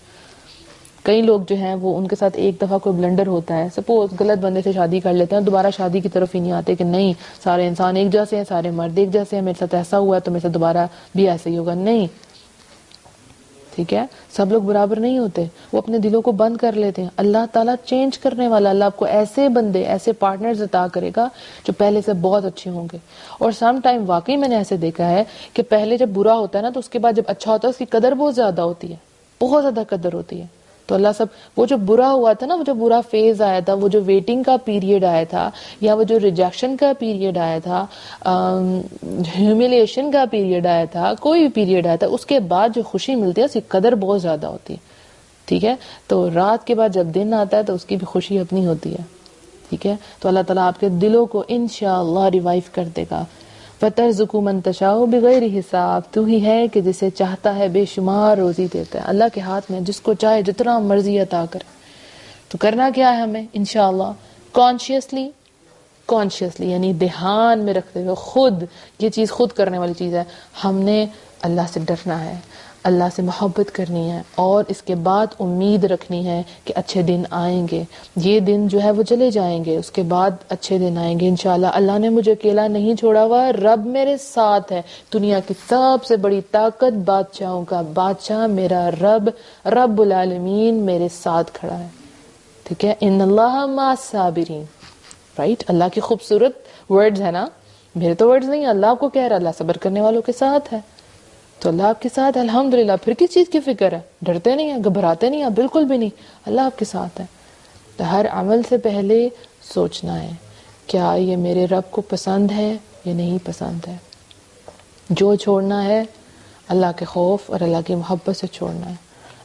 کئی لوگ جو ہیں وہ ان کے ساتھ ایک دفعہ کوئی بلنڈر ہوتا ہے، سپوز غلط بندے سے شادی کر لیتے ہیں، دوبارہ شادی کی طرف ہی نہیں آتے کہ نہیں سارے انسان ایک جیسے ہیں، سارے مرد ایک جیسے ہیں، میرے ساتھ ایسا ہوا ہے تو میرے ساتھ دوبارہ بھی ایسا ہی ہوگا. نہیں، ٹھیک ہے، سب لوگ برابر نہیں ہوتے. وہ اپنے دلوں کو بند کر لیتے ہیں. اللہ تعالیٰ چینج کرنے والا. اللہ آپ کو ایسے بندے، ایسے پارٹنرز عطا کرے گا جو پہلے سے بہت اچھے ہوں گے. اور سم ٹائم واقعی میں نے ایسے دیکھا ہے کہ پہلے جب برا ہوتا ہے نا تو اس کے بعد جب اچھا ہوتا ہے اس کی قدر بہت زیادہ ہوتی ہے، بہت زیادہ قدر ہوتی ہے. تو اللہ سب وہ جو برا ہوا تھا نا، وہ جو برا فیز آیا تھا، وہ جو ویٹنگ کا پیریڈ آیا تھا، یا وہ جو ریجیکشن کا پیریڈ آیا تھا، ہیوملیشن کا پیریڈ آیا تھا، کوئی بھی پیریڈ آیا تھا، اس کے بعد جو خوشی ملتی ہے اس کی قدر بہت زیادہ ہوتی ہے. ٹھیک ہے، تو رات کے بعد جب دن آتا ہے تو اس کی بھی خوشی اپنی ہوتی ہے. ٹھیک ہے، تو اللہ تعالیٰ آپ کے دلوں کو انشاءاللہ ریوائیو کر دے گا. فَتَرْزُقُ مَن تَشَاءُ بِغَيْرِ حساب. تو ہی ہے کہ جسے چاہتا ہے بے شمار روزی دیتا ہے. اللہ کے ہاتھ میں، جس کو چاہے جتنا مرضی عطا کرے. تو کرنا کیا ہے ہمیں؟ انشاءاللہ کانشیسلی یعنی دھیان میں رکھتے ہوئے، خود یہ چیز خود کرنے والی چیز ہے. ہم نے اللہ سے ڈرنا ہے، اللہ سے محبت کرنی ہے، اور اس کے بعد امید رکھنی ہے کہ اچھے دن آئیں گے. یہ دن جو ہے وہ چلے جائیں گے، اس کے بعد اچھے دن آئیں گے انشاءاللہ. اللہ نے مجھے اکیلا نہیں چھوڑا ہوا، رب میرے ساتھ ہے. دنیا کی سب سے بڑی طاقت، بادشاہوں کا بادشاہ میرا رب، رب العالمین میرے ساتھ کھڑا ہے. ٹھیک ہے، ان اللہ مع الصابرین. رائٹ، اللہ کی خوبصورت ورڈز ہے نا، میرے تو ورڈز نہیں، اللہ آپ کو کہہ رہا ہے اللہ صبر کرنے والوں کے ساتھ ہے. تو اللہ آپ کے ساتھ ہے، الحمدللہ. پھر کس چیز کی فکر ہے؟ ڈرتے نہیں ہیں، گھبراتے نہیں ہیں، بالکل بھی نہیں. اللہ آپ کے ساتھ ہے. تو ہر عمل سے پہلے سوچنا ہے کیا یہ میرے رب کو پسند ہے یا نہیں پسند ہے. جو چھوڑنا ہے اللہ کے خوف اور اللہ کی محبت سے چھوڑنا ہے.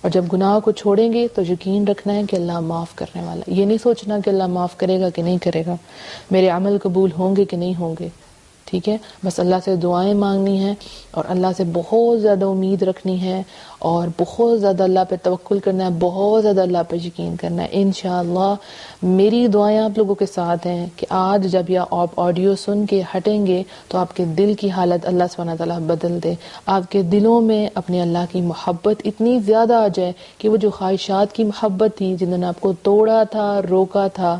اور جب گناہ کو چھوڑیں گے تو یقین رکھنا ہے کہ اللہ معاف کرنے والا. یہ نہیں سوچنا کہ اللہ معاف کرے گا کہ نہیں کرے گا، میرے عمل قبول ہوں گے کہ نہیں ہوں گے. ٹھیک ہے، بس اللہ سے دعائیں مانگنی ہیں، اور اللہ سے بہت زیادہ امید رکھنی ہے، اور بہت زیادہ اللہ پہ توکل کرنا ہے، بہت زیادہ اللہ پہ یقین کرنا ہے. انشاءاللہ میری دعائیں آپ لوگوں کے ساتھ ہیں کہ آج جب یہ آپ آڈیو سن کے ہٹیں گے تو آپ کے دل کی حالت اللہ سبحانہ تعالیٰ بدل دے. آپ کے دلوں میں اپنے اللہ کی محبت اتنی زیادہ آ جائے کہ وہ جو خواہشات کی محبت تھی جنہوں نے آپ کو توڑا تھا، روکا تھا،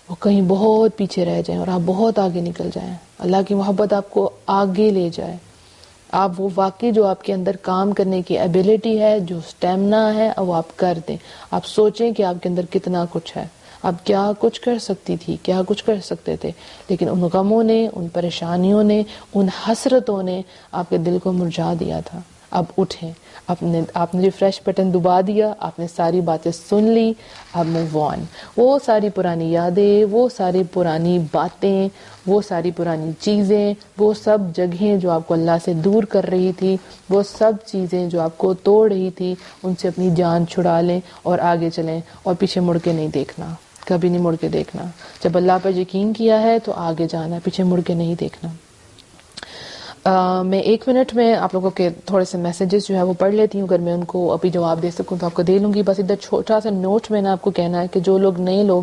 وہ کہیں بہت پیچھے رہ جائیں اور آپ بہت آگے نکل جائیں. اللہ کی محبت آپ کو آگے لے جائے. آپ وہ واقعی جو آپ کے اندر کام کرنے کی ایبیلٹی ہے، جو سٹیمنا ہے، وہ آپ کر دیں. آپ سوچیں کہ آپ کے اندر کتنا کچھ ہے، آپ کیا کچھ کر سکتی تھی، کیا کچھ کر سکتے تھے، لیکن ان غموں نے، ان پریشانیوں نے، ان حسرتوں نے آپ کے دل کو مرجھا دیا تھا. اب اٹھیں، آپ نے ریفریش بٹن دبا دیا، آپ نے ساری باتیں سن لی، اب موو آن. وہ ساری پرانی یادیں، وہ ساری پرانی باتیں، وہ ساری پرانی چیزیں، وہ سب جگہیں جو آپ کو اللہ سے دور کر رہی تھی، وہ سب چیزیں جو آپ کو توڑ رہی تھی، ان سے اپنی جان چھڑا لیں اور آگے چلیں، اور پیچھے مڑ کے نہیں دیکھنا، کبھی نہیں مڑ کے دیکھنا. جب اللہ پر یقین کیا ہے تو آگے جانا ہے، پیچھے مڑ کے نہیں دیکھنا. میں 1 منٹ میں آپ لوگوں کے تھوڑے سے میسیجز جو ہے وہ پڑھ لیتی ہوں. اگر میں ان کو ابھی جواب دے سکوں تو آپ کو دے لوں گی. بس ادھر چھوٹا سا نوٹ میں نے آپ کو کہنا ہے کہ جو لوگ نئے لوگ